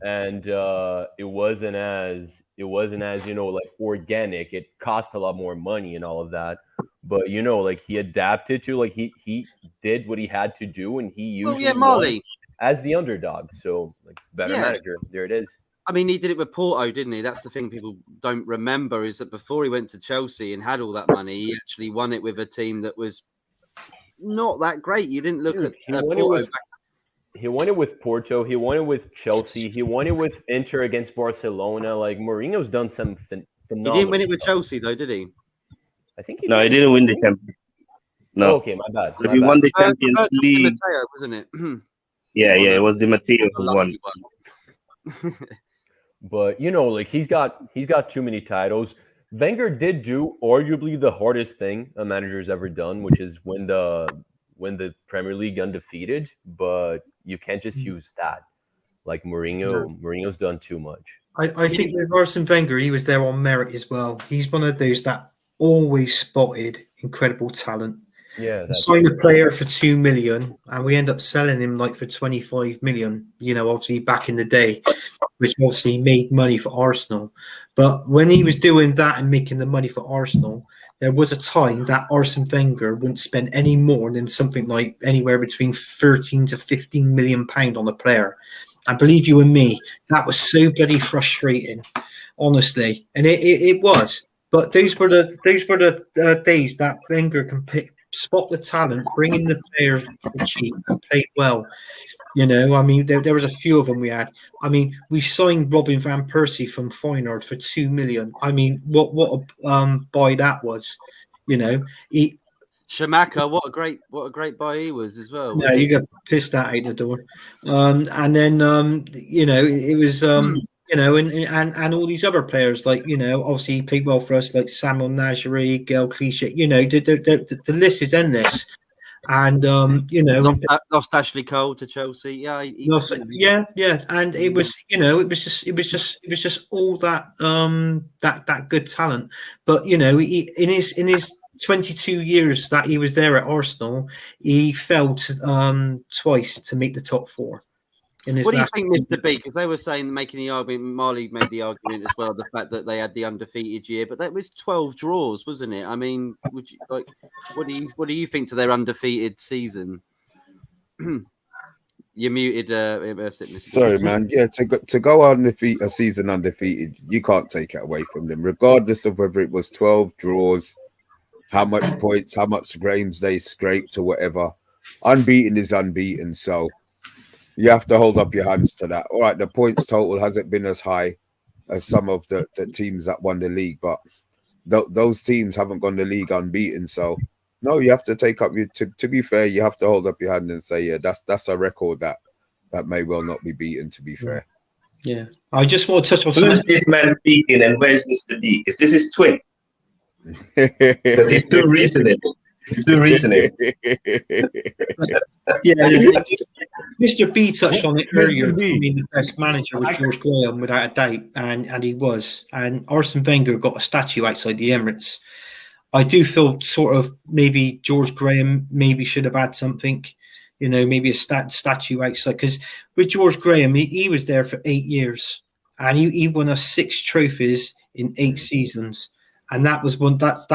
B: and it wasn't as like organic. It cost a lot more money and all of that. But like he adapted to like he did what he had to do, and he usually won as the underdog. So like better manager, there it is.
A: I mean, he did it with Porto, didn't he? That's the thing people don't remember is that before he went to Chelsea and had all that money, he actually won it with a team that was not that great. You didn't look at Porto.
B: He won it with Porto. He won it with Chelsea. He won it with Inter against Barcelona. Like Mourinho's done something phenomenal.
A: He didn't win it with Chelsea, though, did he?
B: I think
C: he didn't win the Champions. No.
B: Oh, okay, my bad.
C: But he won the Champions League.
A: Matteo, wasn't it?
C: Yeah, it was Di Matteo who won.
B: But like he's got too many titles. Wenger did do arguably the hardest thing a manager's ever done, which is win the Premier League undefeated. But you can't just use that. Like Mourinho's done too much.
E: I think with Arsene Wenger, he was there on merit as well. He's one of those that always spotted incredible talent.
B: Yeah,
E: sign a player for 2 million, and we end up selling him like for 25 million. Obviously back in the day, which obviously made money for Arsenal. But when he was doing that and making the money for Arsenal, there was a time that Arsene Wenger wouldn't spend any more than something like anywhere between 13 to 15 million pound on a player. I believe you and me, that was so bloody frustrating, honestly, and it was. But those were the days that Wenger can spot the talent, bring in the players for cheap, and play well. I mean, there was a few of them we had. I mean, we signed Robin van Persie from Feyenoord for 2 million. I mean, what a buy that was.
A: Schumacher, what a great buy he was as well.
E: Yeah, you got pissed out the door. And then it was and all these other players, like, obviously he played well for us, like Samuel Najri, Gael Clichy, the list is endless. And,
A: lost Ashley Cole to Chelsea. Yeah.
E: And it was, it was just all that, that good talent. But, in his 22 years that he was there at Arsenal, he failed twice to make the top 4. In his
A: What do you
E: last
A: think, Mr. B? Because they were saying, making the argument, Marley made the argument as well, the fact that they had the undefeated year, but that was 12 draws, wasn't it? I mean, would you like? What do you think to their undefeated season? You're muted, Mr.
D: Sorry, man. Yeah, to go undefeated, a season undefeated, you can't take it away from them, regardless of whether it was 12 draws, how much points, how much games they scraped or whatever. Unbeaten is unbeaten, so you have to hold up your hands to that. All right, the points total hasn't been as high as some of the teams that won the league, but those teams haven't gone the league unbeaten. So no, you have to take up your. To be fair, you have to hold up your hand and say, yeah, that's a record that may well not be beaten. To be fair,
E: Yeah, I just want to touch on
C: Who's
E: something.
C: this man speaking and where's Mr. D? Is this his twin? Because he's too reasonable. He's too reasonable.
E: Yeah, Mr. B touched on it earlier.
F: B.
E: I mean, the best manager was George Graham, without a doubt, and he was. And Arsene Wenger got a statue outside the Emirates. I do feel sort of maybe George Graham maybe should have had something, maybe a statue outside. Because with George Graham, he was there for 8 years, and he won us 6 trophies in 8 seasons. And that was one. That's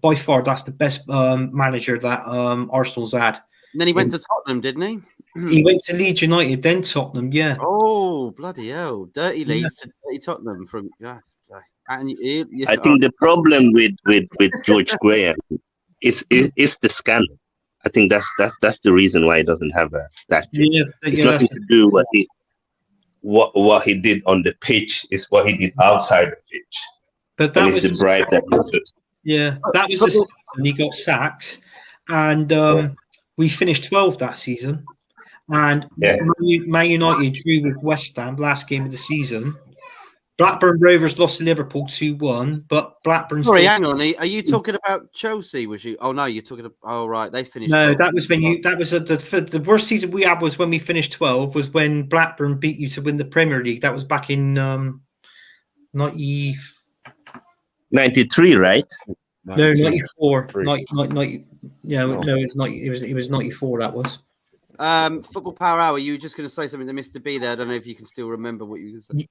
E: by far that's the best manager that Arsenal's had.
A: And then he went to Tottenham, didn't he?
E: He went to Leeds United, then Tottenham. Yeah.
A: Oh, bloody hell! Dirty Leeds to dirty Tottenham from. Yeah. And
C: I think the problem with George Graham is the scandal. I think that's the reason why he doesn't have a statue.
E: Yeah,
C: It's nothing to do with what he did on the pitch. It's what he did outside the pitch.
E: But that was
C: the bribe that he took.
E: Yeah, that was the season he got sacked, and we finished 12th that season. And Man United drew with West Ham last game of the season. Blackburn Rovers lost to Liverpool 2-1, but Blackburn.
A: Sorry, hang on. Are you talking about Chelsea? Was you? Oh no, you're talking about. Oh right, they finished.
E: No,
A: 12th.
E: that was when you. That was the worst season we had was when we finished 12. Was when Blackburn beat you to win the Premier League. That was back in
C: 93, right?
E: No, 94. 90, yeah, no, it was 94. That was.
A: Football Power Hour. You were just going to say something to Mr. B there. I don't know if you can still remember what you were saying.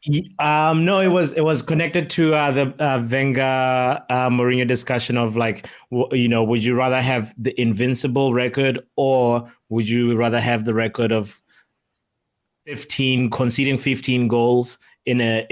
F: No, it was connected to the Wenger Mourinho discussion of like, would you rather have the invincible record or would you rather have the record of conceding 15 goals in a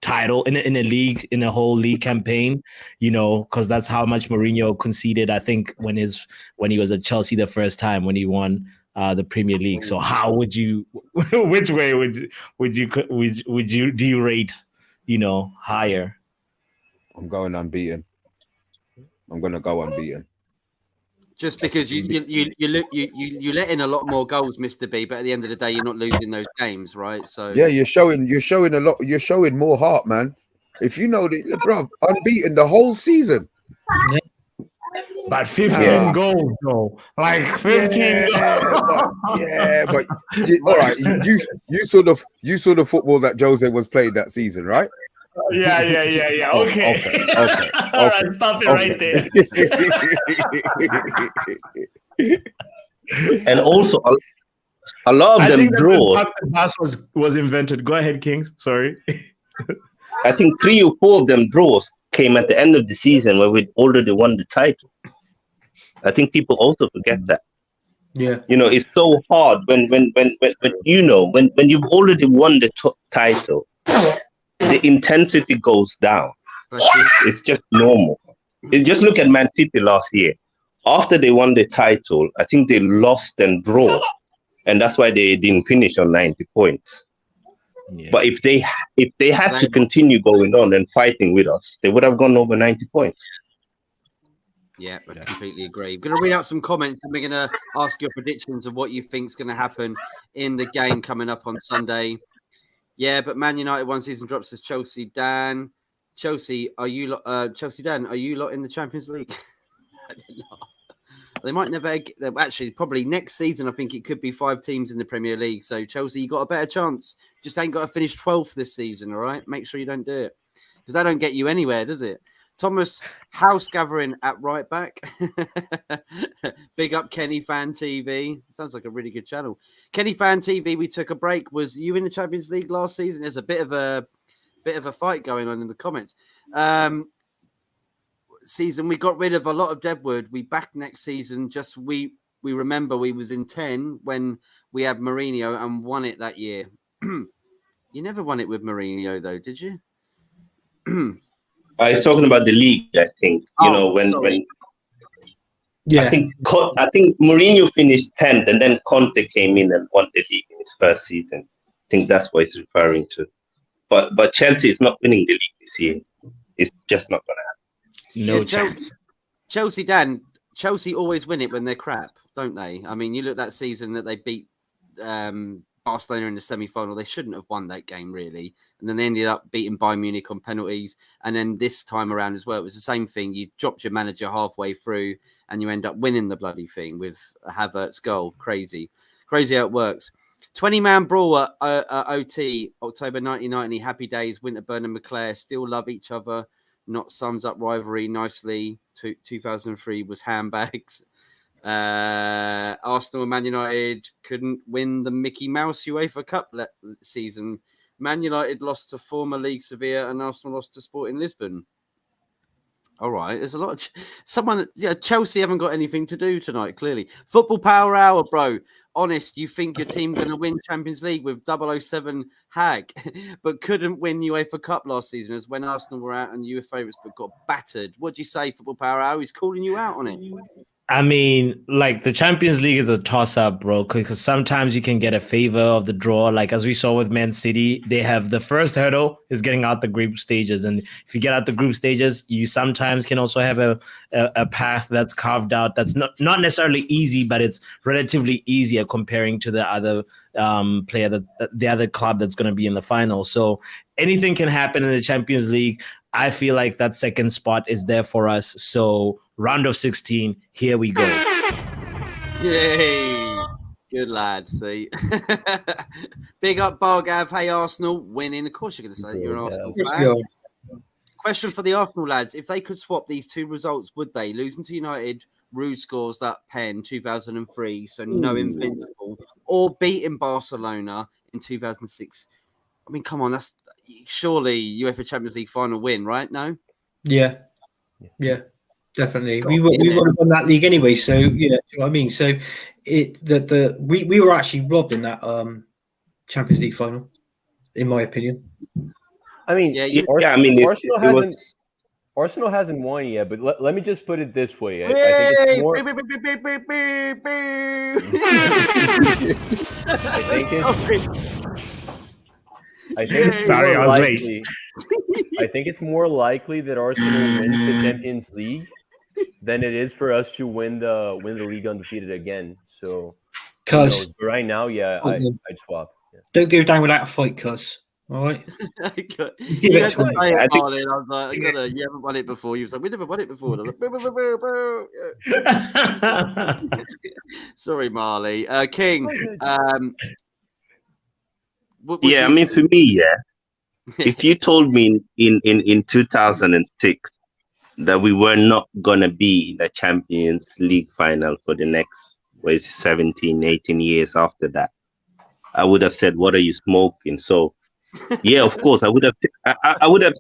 F: title in a league, in a whole league campaign, because that's how much Mourinho conceded, I think, when he was at Chelsea the first time when he won the Premier League. So how would you which way do you rate higher?
D: I'm going unbeaten. I'm going to go unbeaten.
A: Just because you let in a lot more goals, Mr. B, but at the end of the day, you're not losing those games, right? So
D: yeah, you're showing a lot. You're showing more heart, man. If you know that, bro, unbeaten the whole season.
F: But 15 goals, though, like 15.
D: But all right. You saw the football that Jose was playing that season, right?
F: Yeah. Okay.
D: Okay.
F: All right, stop it right there.
C: And also, a lot of them draws.
F: Was invented. Go ahead, Kings. Sorry.
C: I think 3 or 4 of them draws came at the end of the season where we'd already won the title. I think people also forget that.
E: Yeah.
C: It's so hard when you've already won the title. The intensity goes down. It's just normal. Just look at Man City last year. After they won the title, I think they lost and draw, and that's why they didn't finish on 90 points. Yeah. But if they had to continue going on and fighting with us, they would have gone over 90 points.
A: Yeah, I completely agree. I'm going to read out some comments and we're going to ask your predictions of what you think is going to happen in the game coming up on Sunday. Yeah, but Man United one season drops, says Chelsea Dan. Chelsea, are you Chelsea Dan? Are you lot in the Champions League? I don't know. They might never. Actually, probably next season. I think it could be 5 teams in the Premier League. So Chelsea, you got a better chance. Just ain't got to finish 12th this season. All right, make sure you don't do it because that don't get you anywhere, does it? Thomas House Gathering at right back. Big up Kenny Fan TV. Sounds like a really good channel. Kenny Fan TV. We took a break. Was you in the Champions League last season? There's a bit of a fight going on in the comments. Season we got rid of a lot of Deadwood. We back next season. Just we remember we was in 10 when we had Mourinho and won it that year. You never won it with Mourinho though, did you?
C: He's talking about the league, I think. When
E: Yeah.
C: I think Mourinho finished 10th, and then Conte came in and won the league in his first season. I think that's what he's referring to. But Chelsea is not winning the league this year. It's just not going to happen.
F: No chance.
A: Chelsea always win it when they're crap, don't they? I mean, you look that season that they beat Barcelona in the semi-final. They shouldn't have won that game, really. And then they ended up beating Bayern Munich on penalties. And then this time around as well, it was the same thing. You dropped your manager halfway through and you end up winning the bloody thing with a Havertz goal. Crazy how it works. 20-man brawl at OT, October 1990. Happy days. Winterburn and McClare still love each other. Not sums up rivalry nicely. 2003 was handbags. Arsenal and Man United couldn't win the Mickey Mouse UEFA Cup season. Man United lost to former League Sevilla and Arsenal lost to Sporting Lisbon. All right, there's a lot of Chelsea haven't got anything to do tonight, clearly. Football Power Hour, bro. Honest, you think your team going to win Champions League with 007 Hag, but couldn't win UEFA Cup last season as when Arsenal were out and you were favourites but got battered. What do you say, Football Power Hour? He's calling you out on it.
F: I mean, like the Champions League is a toss-up, bro, because sometimes you can get a favor of the draw. Like as we saw with Man City, they have the first hurdle is getting out the group stages. And if you get out the group stages, you sometimes can also have a path that's carved out that's not necessarily easy, but it's relatively easier comparing to the other player, the other club that's going to be in the final. So anything can happen in the Champions League. I feel like that second spot is there for us. So round of 16, here we go.
A: Yay! Good lad, see. Big up Bargav. Hey, Arsenal winning. Of course you're going to say that you're an Arsenal fan. Question for the Arsenal lads. If they could swap these two results, would they? Losing to United, Rude scores that pen 2003, so no invincible, or beating Barcelona in 2006. I mean, come on, that's surely UEFA Champions League final win, right? No?
E: Yeah, definitely. We would have won that league anyway. So yeah, you know what I mean. So we were actually robbed in that Champions League final, in my opinion.
B: I mean, Arsenal hasn't won yet, but let me just put it this way. I think it's more. I think it's more likely that Arsenal wins the Champions League than it is for us to win the league undefeated again. So,
E: Cuz
B: right now, yeah, I'd swap. Yeah.
E: Don't go down without a fight, cuz. All right.
A: Give it to me. I was like, you haven't won it before. You was like, we never won it before. Like, sorry, Marley. King.
C: I mean, for me, if you told me in 2006 that we were not gonna be in the Champions League final for the next 17, 18 years after that, I would have said, "What are you smoking?" So, yeah, of course, I would have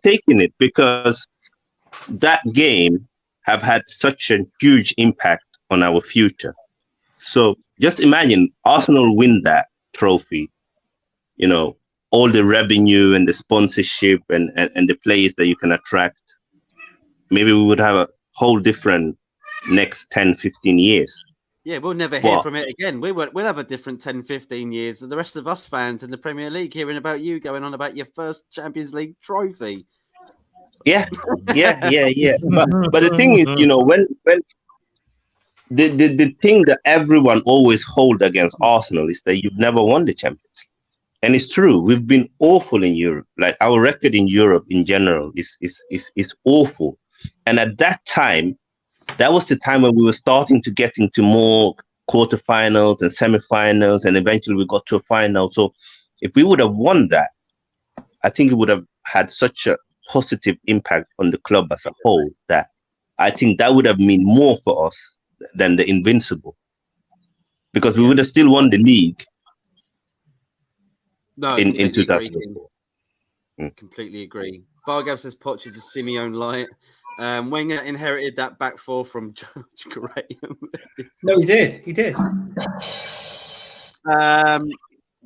C: taken it because that game have had such a huge impact on our future. So just imagine Arsenal win that trophy. You know, all the revenue and the sponsorship and the players that you can attract. Maybe we would have a whole different next 10, 15 years.
A: Yeah, we'll never hear from it again. We'll have a different 10, 15 years. The rest of us fans in the Premier League hearing about you going on about your first Champions League trophy.
C: Yeah. But the thing is, when the thing that everyone always hold against Arsenal is that you've never won the Champions League. And it's true. We've been awful in Europe. Like our record in Europe in general is awful. And at that time, that was the time when we were starting to get into more quarterfinals and semifinals, and eventually we got to a final. So if we would have won that, I think it would have had such a positive impact on the club as a whole that I think that would have meant more for us than the Invincible, because we would have still won the league.
A: No,
C: in
A: completely agree.
C: 2004.
A: Completely agree. Bargav says Poch is a Simeone light. Wenger inherited that back four from George Graham.
E: No, he did. He did.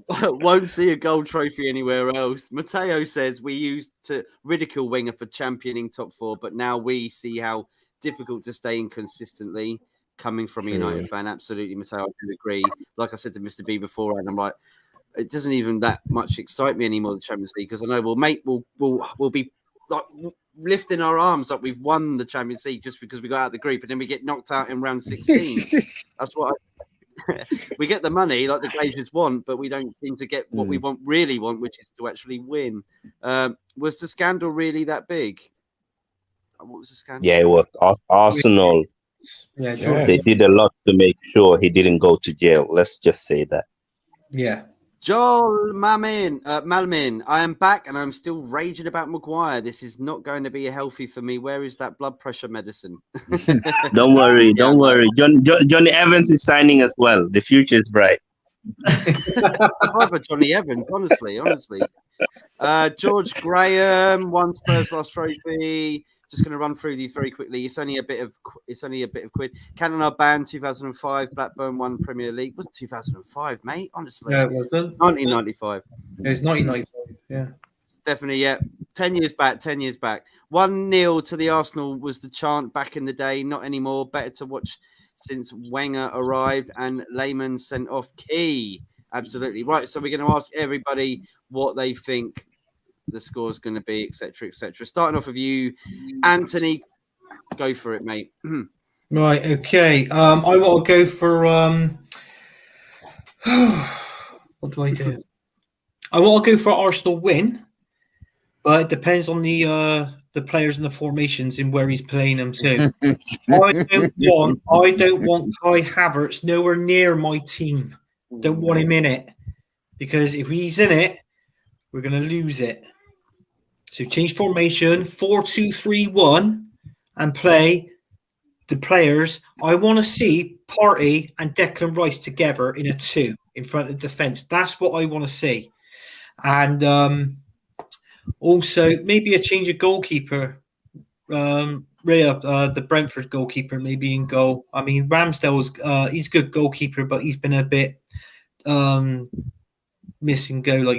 A: Won't see a gold trophy anywhere else. Matteo says we used to ridicule Wenger for championing top four, but now we see how difficult to stay in consistently. Coming from a United fan, absolutely, Matteo, I do agree. Like I said to Mr. B before, and I'm like, it doesn't even that much excite me anymore, the Champions League, because I know, well, mate, we'll be like lifting our arms up. We've won the Champions League just because we got out of the group, and then we get knocked out in round 16. That's what we get the money like the Glazers want, but we don't seem to get what we really want, which is to actually win. Was the scandal really that big? What was the scandal?
C: Yeah, it was Arsenal.
E: Yeah,
C: They did a lot to make sure he didn't go to jail. Let's just say that.
E: Yeah.
A: Joel Malmin, I am back and I'm still raging about Maguire. This is not going to be healthy for me. Where is that blood pressure medicine?
C: Don't worry. Johnny Evans is signing as well. The future is bright.
A: However, Johnny Evans, honestly. George Graham, one Spurs last trophy. Just going to run through these very quickly. It's only a bit of quid. Cantona banned 2005. Blackburn won Premier League. Was it 2005, mate? Honestly,
E: No, it wasn't.
A: 1995.
E: It was 1995. Yeah,
A: definitely. Yeah, 10 years back. 1-0 to the Arsenal was the chant back in the day. Not anymore. Better to watch since Wenger arrived and Lehmann sent off Key. Absolutely right. So we're going to ask everybody what they think the score is going to be, etc., etc. Starting off with you, Anthony. Go for it, mate.
E: Right. Okay. I want to go for what do I do? I want to go for Arsenal win, but it depends on the players and the formations and where he's playing them too. I don't want Kai Havertz nowhere near my team. Don't want him in it, because if he's in it, we're going to lose it. So change formation, 4-2-3-1, and play the players. I want to see Partey and Declan Rice together in a 2 in front of the defence. That's what I want to see. And also maybe a change of goalkeeper. The Brentford goalkeeper maybe in goal. I mean, Ramsdale's he's a good goalkeeper, but he's been a bit miss and go, like,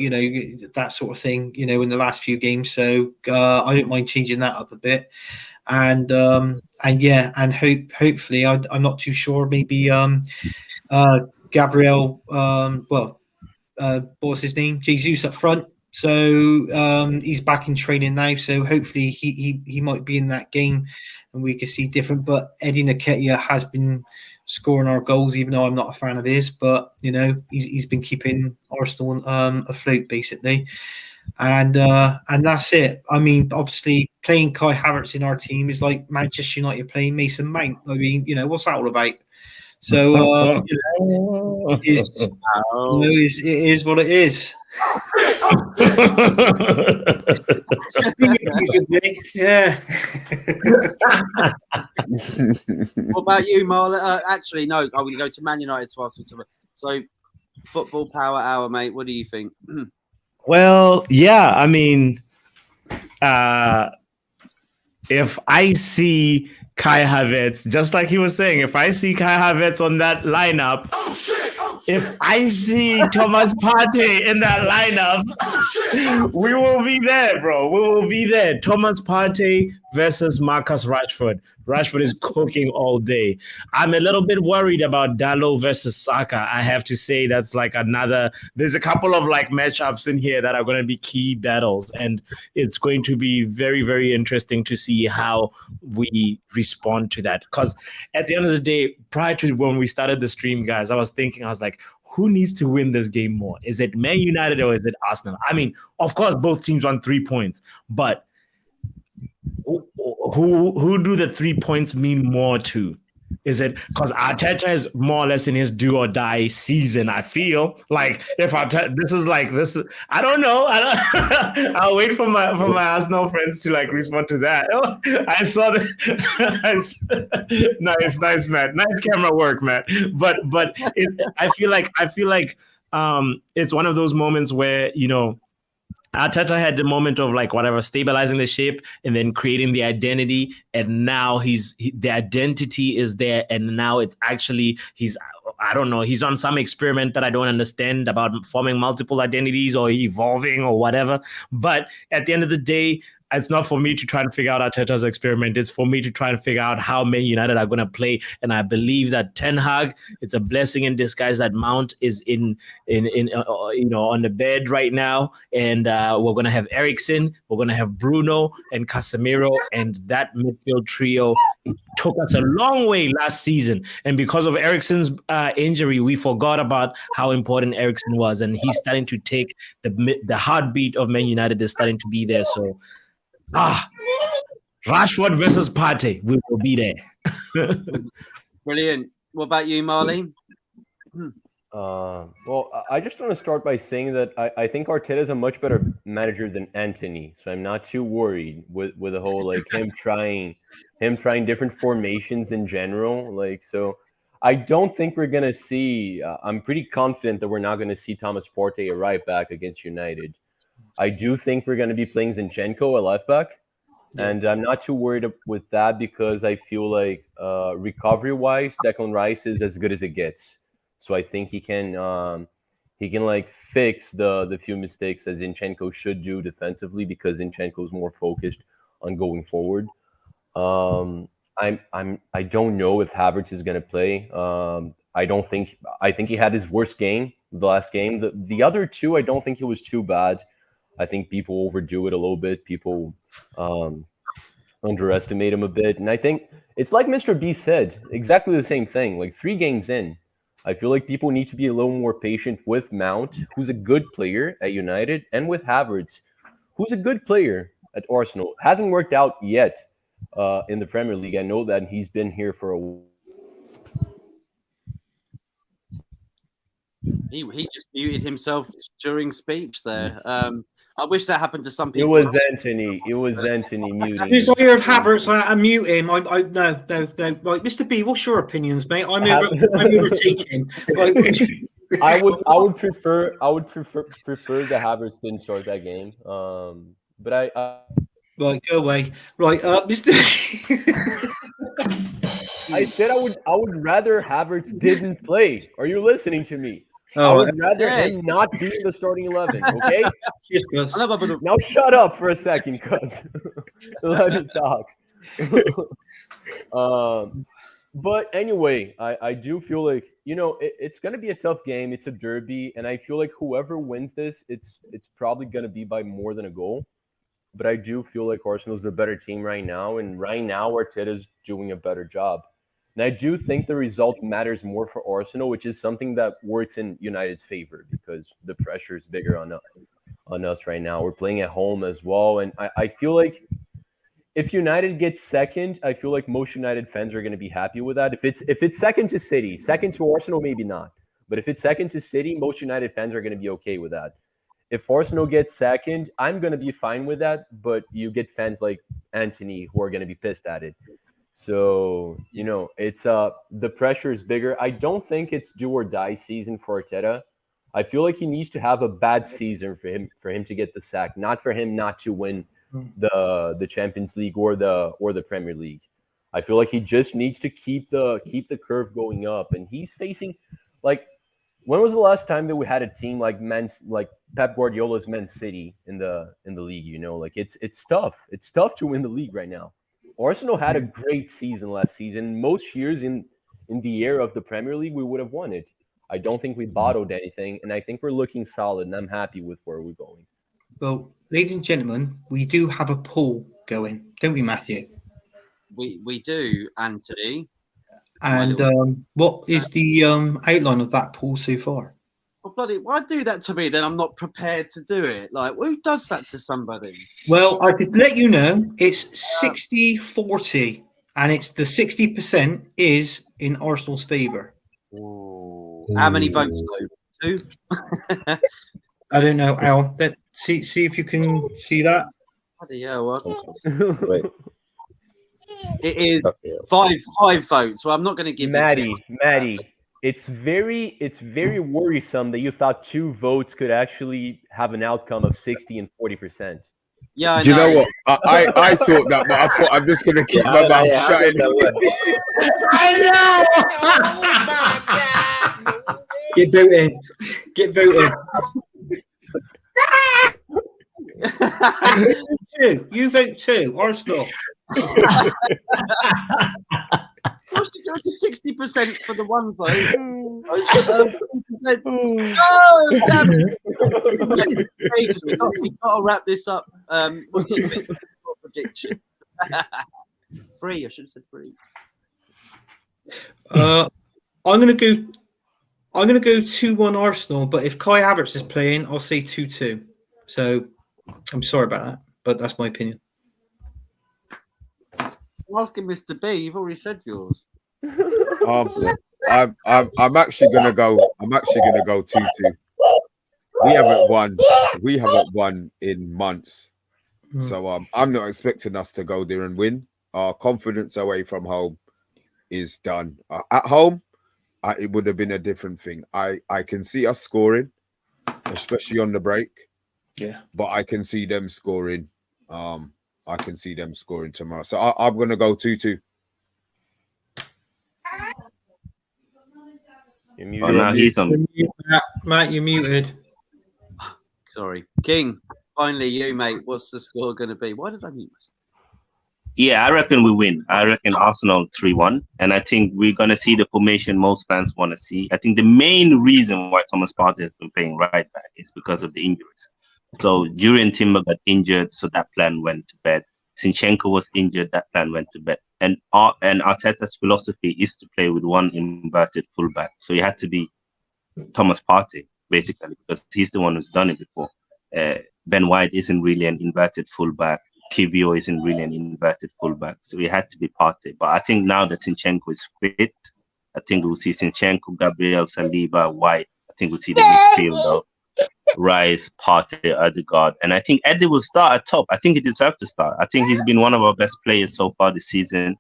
E: that sort of thing, in the last few games. So I don't mind changing that up a bit. And hopefully, I'm not too sure. Maybe Gabriel, what's his name? Jesus up front. So he's back in training now. So hopefully he might be in that game, and we can see different. But Eddie Nketiah has been scoring our goals, even though I'm not a fan of his. But he's been keeping Arsenal afloat basically. And that's it. I mean, obviously, playing Kai Havertz in our team is like Manchester United playing Mason Mount. I mean, what's that all about? So it is what it is. Yeah.
A: What about you, Marla? Actually, no, I'm going to go to Man United to ask you. So, football power hour, mate. What do you think?
F: Well, yeah, I mean, if I see Kai Havertz, just like he was saying, if I see Kai Havertz on that lineup, if I see Thomas Partey in that lineup, we will be there, bro. We will be there. Thomas Partey versus Marcus Rashford. Rashford is cooking all day. I'm a little bit worried about Dalot versus Saka. I have to say that's like there's a couple of like matchups in here that are going to be key battles, and it's going to be very, very interesting to see how we respond to that. Because at the end of the day, prior to when we started the stream, guys, I was like, who needs to win this game more? Is it Man United or is it Arsenal? I mean, of course, both teams won 3 points, but who do the 3 points mean more to? Is it because Arteta is more or less in his do or die season? I feel like if Arteta, this is I don't know. I'll wait for my Arsenal friends to like respond to that. Oh, I saw that. Nice, man. Nice camera work, man. But I feel like it's one of those moments where Arteta had the moment of like whatever stabilizing the ship and then creating the identity, and now the identity is there, and now it's actually I don't know, he's on some experiment that I don't understand about forming multiple identities or evolving or whatever. But at the end of the day, it's not for me to try and figure out Arteta's experiment. It's for me to try and figure out how Man United are going to play. And I believe that Ten Hag, it's a blessing in disguise that Mount is in on the bed right now. And we're going to have Eriksen, we're going to have Bruno and Casemiro, and that midfield trio took us a long way last season. And because of Eriksen's injury, we forgot about how important Eriksen was. And he's starting to take the heartbeat of Man United is starting to be there. So, Rashford versus Partey, we will be there.
A: Brilliant. What about you, Marlie?
B: Well, I just want to start by saying that I think Arteta is a much better manager than Antony, so I'm not too worried with the whole like him trying different formations in general. Like, so I don't think we're gonna see. I'm pretty confident that we're not gonna see Thomas Partey a right back against United. I do think we're going to be playing Zinchenko a left back, and I'm not too worried with that because I feel like recovery-wise, Declan Rice is as good as it gets. So I think he can like fix the few mistakes that Zinchenko should do defensively because Zinchenko is more focused on going forward. I don't know if Havertz is going to play. I think he had his worst game the last game. The other two, I don't think it was too bad. I think people overdo it a little bit. People underestimate him a bit. And I think it's like Mr. B said, exactly the same thing. Like 3 games in, I feel like people need to be a little more patient with Mount, who's a good player at United, and with Havertz, who's a good player at Arsenal. Hasn't worked out yet in the Premier League. I know that he's been here for a while.
A: He just muted himself during speech there. I wish that happened to some people.
B: It was Anthony muting.
E: As soon as I hear of Havertz, I mute him. No. Right, Mr. B, what's your opinions, mate? I'm overtaking.
B: I would prefer the Havertz didn't start that game. But I
E: right, go away. Right, Mr.
B: I said I would rather Havertz didn't play. Are you listening to me? I would rather him not be in the starting 11, okay? Now shut up for a second, cuz. Let me talk. But anyway, I do feel like, it's going to be a tough game. It's a derby, and I feel like whoever wins this, it's probably going to be by more than a goal. But I do feel like Arsenal's the better team right now, and right now Arteta's doing a better job. And I do think the result matters more for Arsenal, which is something that works in United's favor because the pressure is bigger on us right now. We're playing at home as well. And I feel like if United gets second, I feel like most United fans are going to be happy with that. If it's second to City, second to Arsenal, maybe not. But if it's second to City, most United fans are going to be okay with that. If Arsenal gets second, I'm going to be fine with that. But you get fans like Anthony who are going to be pissed at it. So, it's the pressure is bigger. I don't think it's do or die season for Arteta. I feel like he needs to have a bad season for him to get the sack, not for him not to win the Champions League or the Premier League. I feel like he just needs to keep the curve going up. And he's facing like, when was the last time that we had a team like Pep Guardiola's Man City in the league? Like it's tough. It's tough to win the league right now. Arsenal had a great season last season. Most years in the era of the Premier League, we would have won it. I don't think we bottled anything, and I think we're looking solid, and I'm happy with where we're going.
E: Well, ladies and gentlemen, we do have a poll going, don't we, Matthew?
A: We do, Anthony.
E: And what is the outline of that poll so far?
A: Well, bloody, why do that to me? Then I'm not prepared to do it. Like, who does that to somebody?
E: Well, I could let you know it's 60-40 and it's the 60% is in Arsenal's favour.
A: How many votes though? 2?
E: I don't know, Al. Let's see if you can see that.
A: Bloody hell, what?
C: Wait.
A: It is
C: Okay.
A: 5 votes. Well, I'm not going to give
B: Maddie, it's very worrisome that you thought 2 votes could actually have an outcome of 60 and 40%.
A: Yeah, I
D: Do you know what? I thought that, but I thought I'm just going to keep my mouth shut.
F: I know.
E: Get voted. Get voted. You vote 2. Arsenal.
A: What's to go to 60% for the one vote? 40%. No, damn it. We've got to wrap this up. What do you think? Prediction. 3. I should have said 3.
E: I'm gonna go 2-1 Arsenal, but if Kai Havertz is playing, I'll say 2-2. So I'm sorry about that, but that's my opinion.
A: I'm asking Mr. B. You've already said yours.
D: I'm actually gonna go. I'm actually gonna go 2-2. We haven't won in months, so I'm not expecting us to go there and win. Our confidence away from home is done. At home, it would have been a different thing. I can see us scoring, especially on the break.
E: Yeah,
D: but I can see them scoring. I can see them scoring tomorrow. So I'm going to go 2-2.
B: You're
C: Oh,
B: muted.
C: no, he's on.
E: Matt, you're muted.
A: Sorry. King, finally you, mate. What's the score going to be? Why did I mute myself?
C: Yeah, I reckon we win. I reckon Arsenal 3-1. And I think we're going to see the formation most fans want to see. I think the main reason why Thomas Partey has been playing right back is because of the injuries. So Jurriën Timber got injured, so that plan went to bed. Zinchenko was injured, that plan went to bed. And Arteta's philosophy is to play with one inverted fullback. So it had to be Thomas Partey, basically, because he's the one who's done it before. Ben White isn't really an inverted fullback. PVO isn't really an inverted fullback. So it had to be Partey. But I think now that Zinchenko is fit, I think we'll see Zinchenko, Gabriel, Saliba, White. I think we'll see the midfield though. Rice, Partey, Odegaard. And I think Eddie will start at top. I think he deserves to start. I think he's been one of our best players so far this season.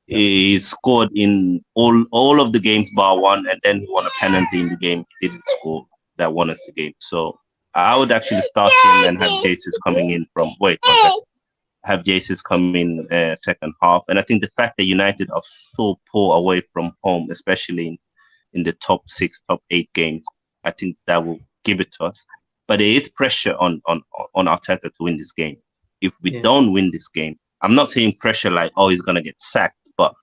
C: He scored in all of the games bar one, and then he won a penalty in the game. He didn't score. That won us the game. So I would actually start him and have Jesus coming in from have Jesus come in second half. And I think the fact that United are so poor away from home, especially in the top 6, top 8 games, I think that will give it to us. But there is pressure on Arteta to win this game. If we don't win this game, I'm not saying pressure like, oh, he's going to get sacked, but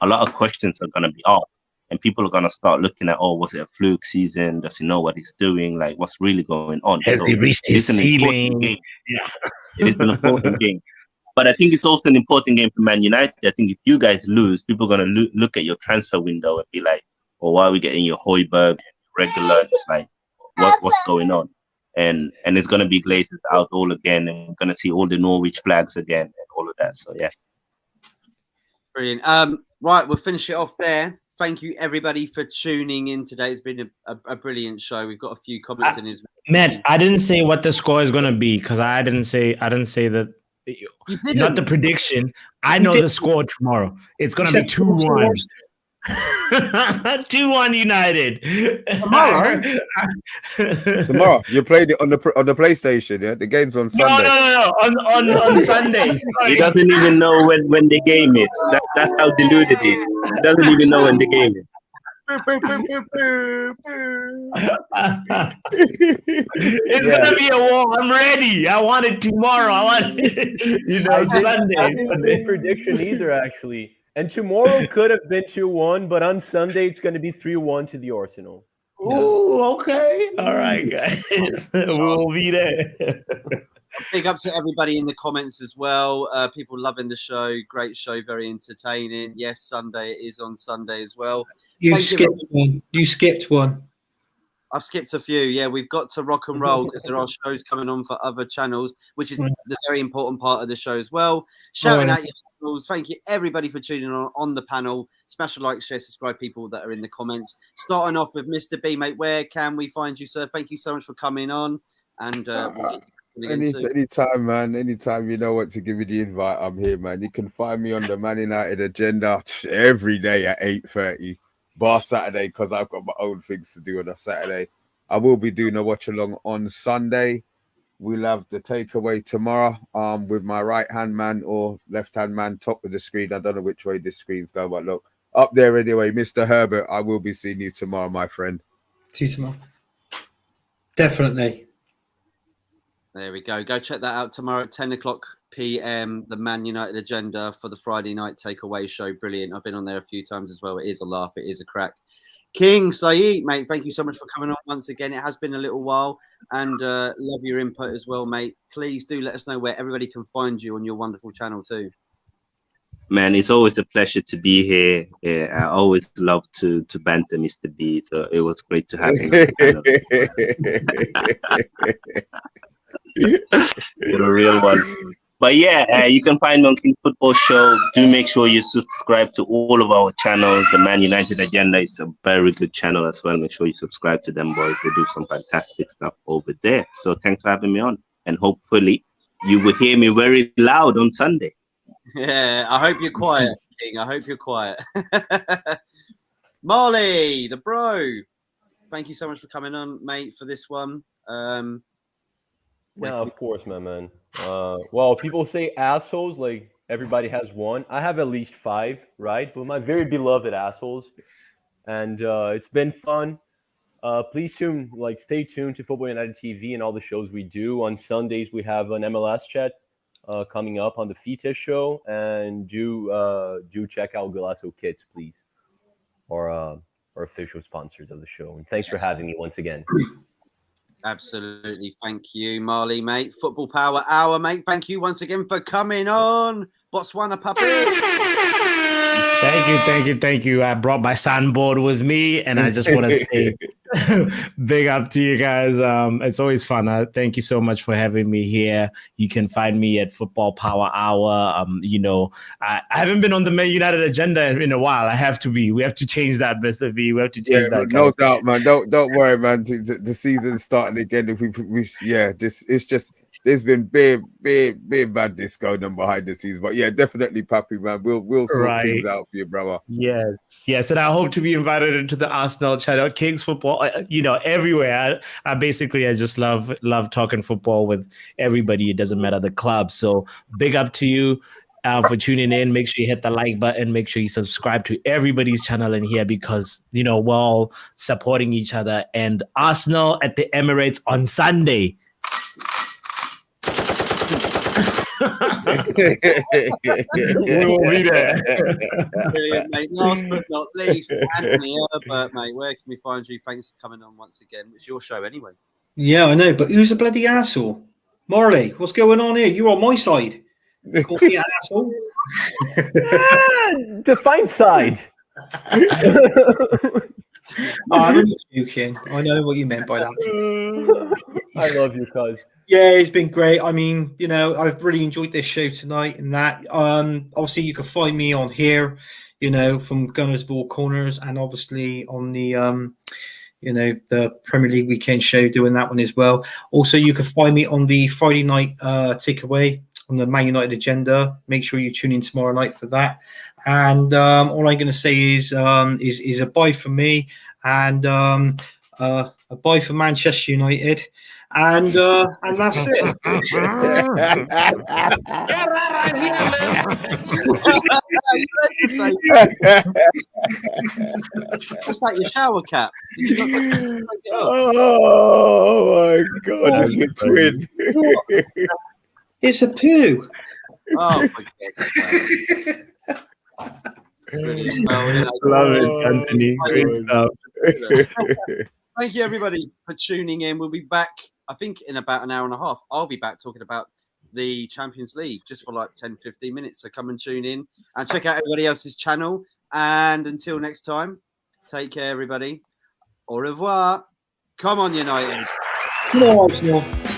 C: a lot of questions are going to be asked. And people are going to start looking at, oh, was it a fluke season? Does he know what he's doing? Like, what's really going on?
F: Has he reached his ceiling?
C: Game. It is an important game. But I think it's also an important game for Man United. I think if you guys lose, people are going to look at your transfer window and be like, oh, why are we getting your Højbjerg and regular? It's like, what's going on? And it's going to be Glazers out all again. And we're going to see all the Norwich flags again and all of that. So, yeah.
A: Brilliant. Right, we'll finish it off there. Thank you, everybody, for tuning in today. It's been a brilliant show. We've got a few comments in his.
F: Matt, I didn't say what the score is going to be because I didn't say that.
A: You didn't.
F: Not the prediction. I know the score tomorrow. It's going to be 2-1. 2-1 United.
D: Tomorrow. You played it on the PlayStation, yeah? The game's on Sunday.
F: No. On Sunday.
C: He doesn't even know when the game is. That's how deluded he is. He doesn't even know when the game is.
F: It's gonna be a war. I'm ready. I want it tomorrow. I want it, Sunday.
B: I didn't make a prediction either, actually. And tomorrow could have been 2-1, but on Sunday it's going to be 3-1 to the Arsenal.
F: Oh, okay. All right, guys. We'll be there.
A: Big up to everybody in the comments as well. People loving the show. Great show. Very entertaining. Yes, Sunday is on Sunday as well.
E: You skipped one.
A: I've skipped a few. Yeah, we've got to rock and roll because there are shows coming on for other channels, which is the very important part of the show as well. Shouting out your channels. Thank you, everybody, for tuning on the panel. Smash a like, share, subscribe, people that are in the comments. Starting off with Mr. B, mate. Where can we find you, sir? Thank you so much for coming on. And we'll
D: anytime, man. Anytime you know what to give me the invite, I'm here, man. You can find me on the Man United agenda every day at 8:30. Bar Saturday, because I've got my own things to do on a Saturday. I will be doing a watch along on Sunday. We'll have the takeaway tomorrow with my right hand man or left hand man top of the screen. I don't know which way the screen's going, but look up there anyway. Mr. Herbert, I will be seeing you tomorrow, my friend.
E: See you tomorrow. Definitely.
A: There we go. Go check that out tomorrow at 10 o'clock p.m. The Man United agenda for the Friday night takeaway show. Brilliant. I've been on there a few times as well. It is a laugh. It is a crack. King Sait, mate, thank you so much for coming on once again. It has been a little while, and love your input as well, mate. Please do let us know where everybody can find you on your wonderful channel too.
C: Man, it's always a pleasure to be here. Yeah, I always love to banter Mr. B, so it was great to have him. You're a real one. But yeah, you can find me on King Football Show. Do make sure you subscribe to all of our channels. The Man United Agenda is a very good channel as well. Make sure you subscribe to them, boys. They do some fantastic stuff over there. So thanks for having me on. And hopefully you will hear me very loud on Sunday.
A: Yeah, I hope you're quiet, King. I hope you're quiet. Marlie, the bro. Thank you so much for coming on, mate, for this one.
B: Yeah, of course, my man. Well, people say assholes, like everybody has one. I have at least 5, right? But my very beloved assholes. And it's been fun. Please stay tuned to Football United TV and all the shows we do. On Sundays, we have an MLS chat coming up on the Fita show. And do check out Golasso Kits, please. Or official sponsors of the show. And thanks for having me once again.
A: Absolutely. Thank you, Marlie, mate. Football Power Hour, mate. Thank you once again for coming on. Botswana puppy.
F: Thank you. I brought my sandboard with me, and I just want to say big up to you guys. It's always fun. Thank you so much for having me here. You can find me at Football Power Hour. I haven't been on the Man United agenda in a while. I have to be. We have to change that, Mr. V. We have to change that.
D: No doubt, man. Don't worry, man. The season's starting again. There's been big badness going on behind the scenes, but yeah, definitely, Pappy, man. We'll sort things out for you, brother.
F: Yes, and I hope to be invited into the Arsenal channel, Kings Football. Everywhere. I just love talking football with everybody. It doesn't matter the club. So big up to you for tuning in. Make sure you hit the like button. Make sure you subscribe to everybody's channel in here because we're all supporting each other. And Arsenal at the Emirates on Sunday.
A: We will be there. Brilliant, mate. Last but not least, Anthony Herbert, mate. Where can we find you? Thanks for coming on once again. It's your show anyway.
E: Yeah, I know, but who's a bloody asshole? Marley, what's going on here? You're on my side. Call me an asshole.
B: Define side.
E: I'm joking. I know what you meant by that.
B: I love you, cuz.
E: Yeah, it's been great. I mean, I've really enjoyed this show tonight and that. Obviously, you can find me on here, from Gunners Ball Corners and obviously on the, the Premier League weekend show doing that one as well. Also, you can find me on the Friday night takeaway on the Man United agenda. Make sure you tune in tomorrow night for that. And all I'm going to say is a bye for me and a bye for Manchester United. And that's it.
A: What's that, your shower cap?
D: Oh my God, it's your twin.
E: It's a poo.
A: Oh, forget it.
F: Love it, Anthony. Great stuff.
A: Thank you, everybody, for tuning in. We'll be back, I think, in about an hour and a half. I'll be back talking about the Champions League just for like 10, 15 minutes. So come and tune in and check out everybody else's channel. And until next time, take care, everybody. Au revoir. Come on, United.
E: Come on, Arsenal.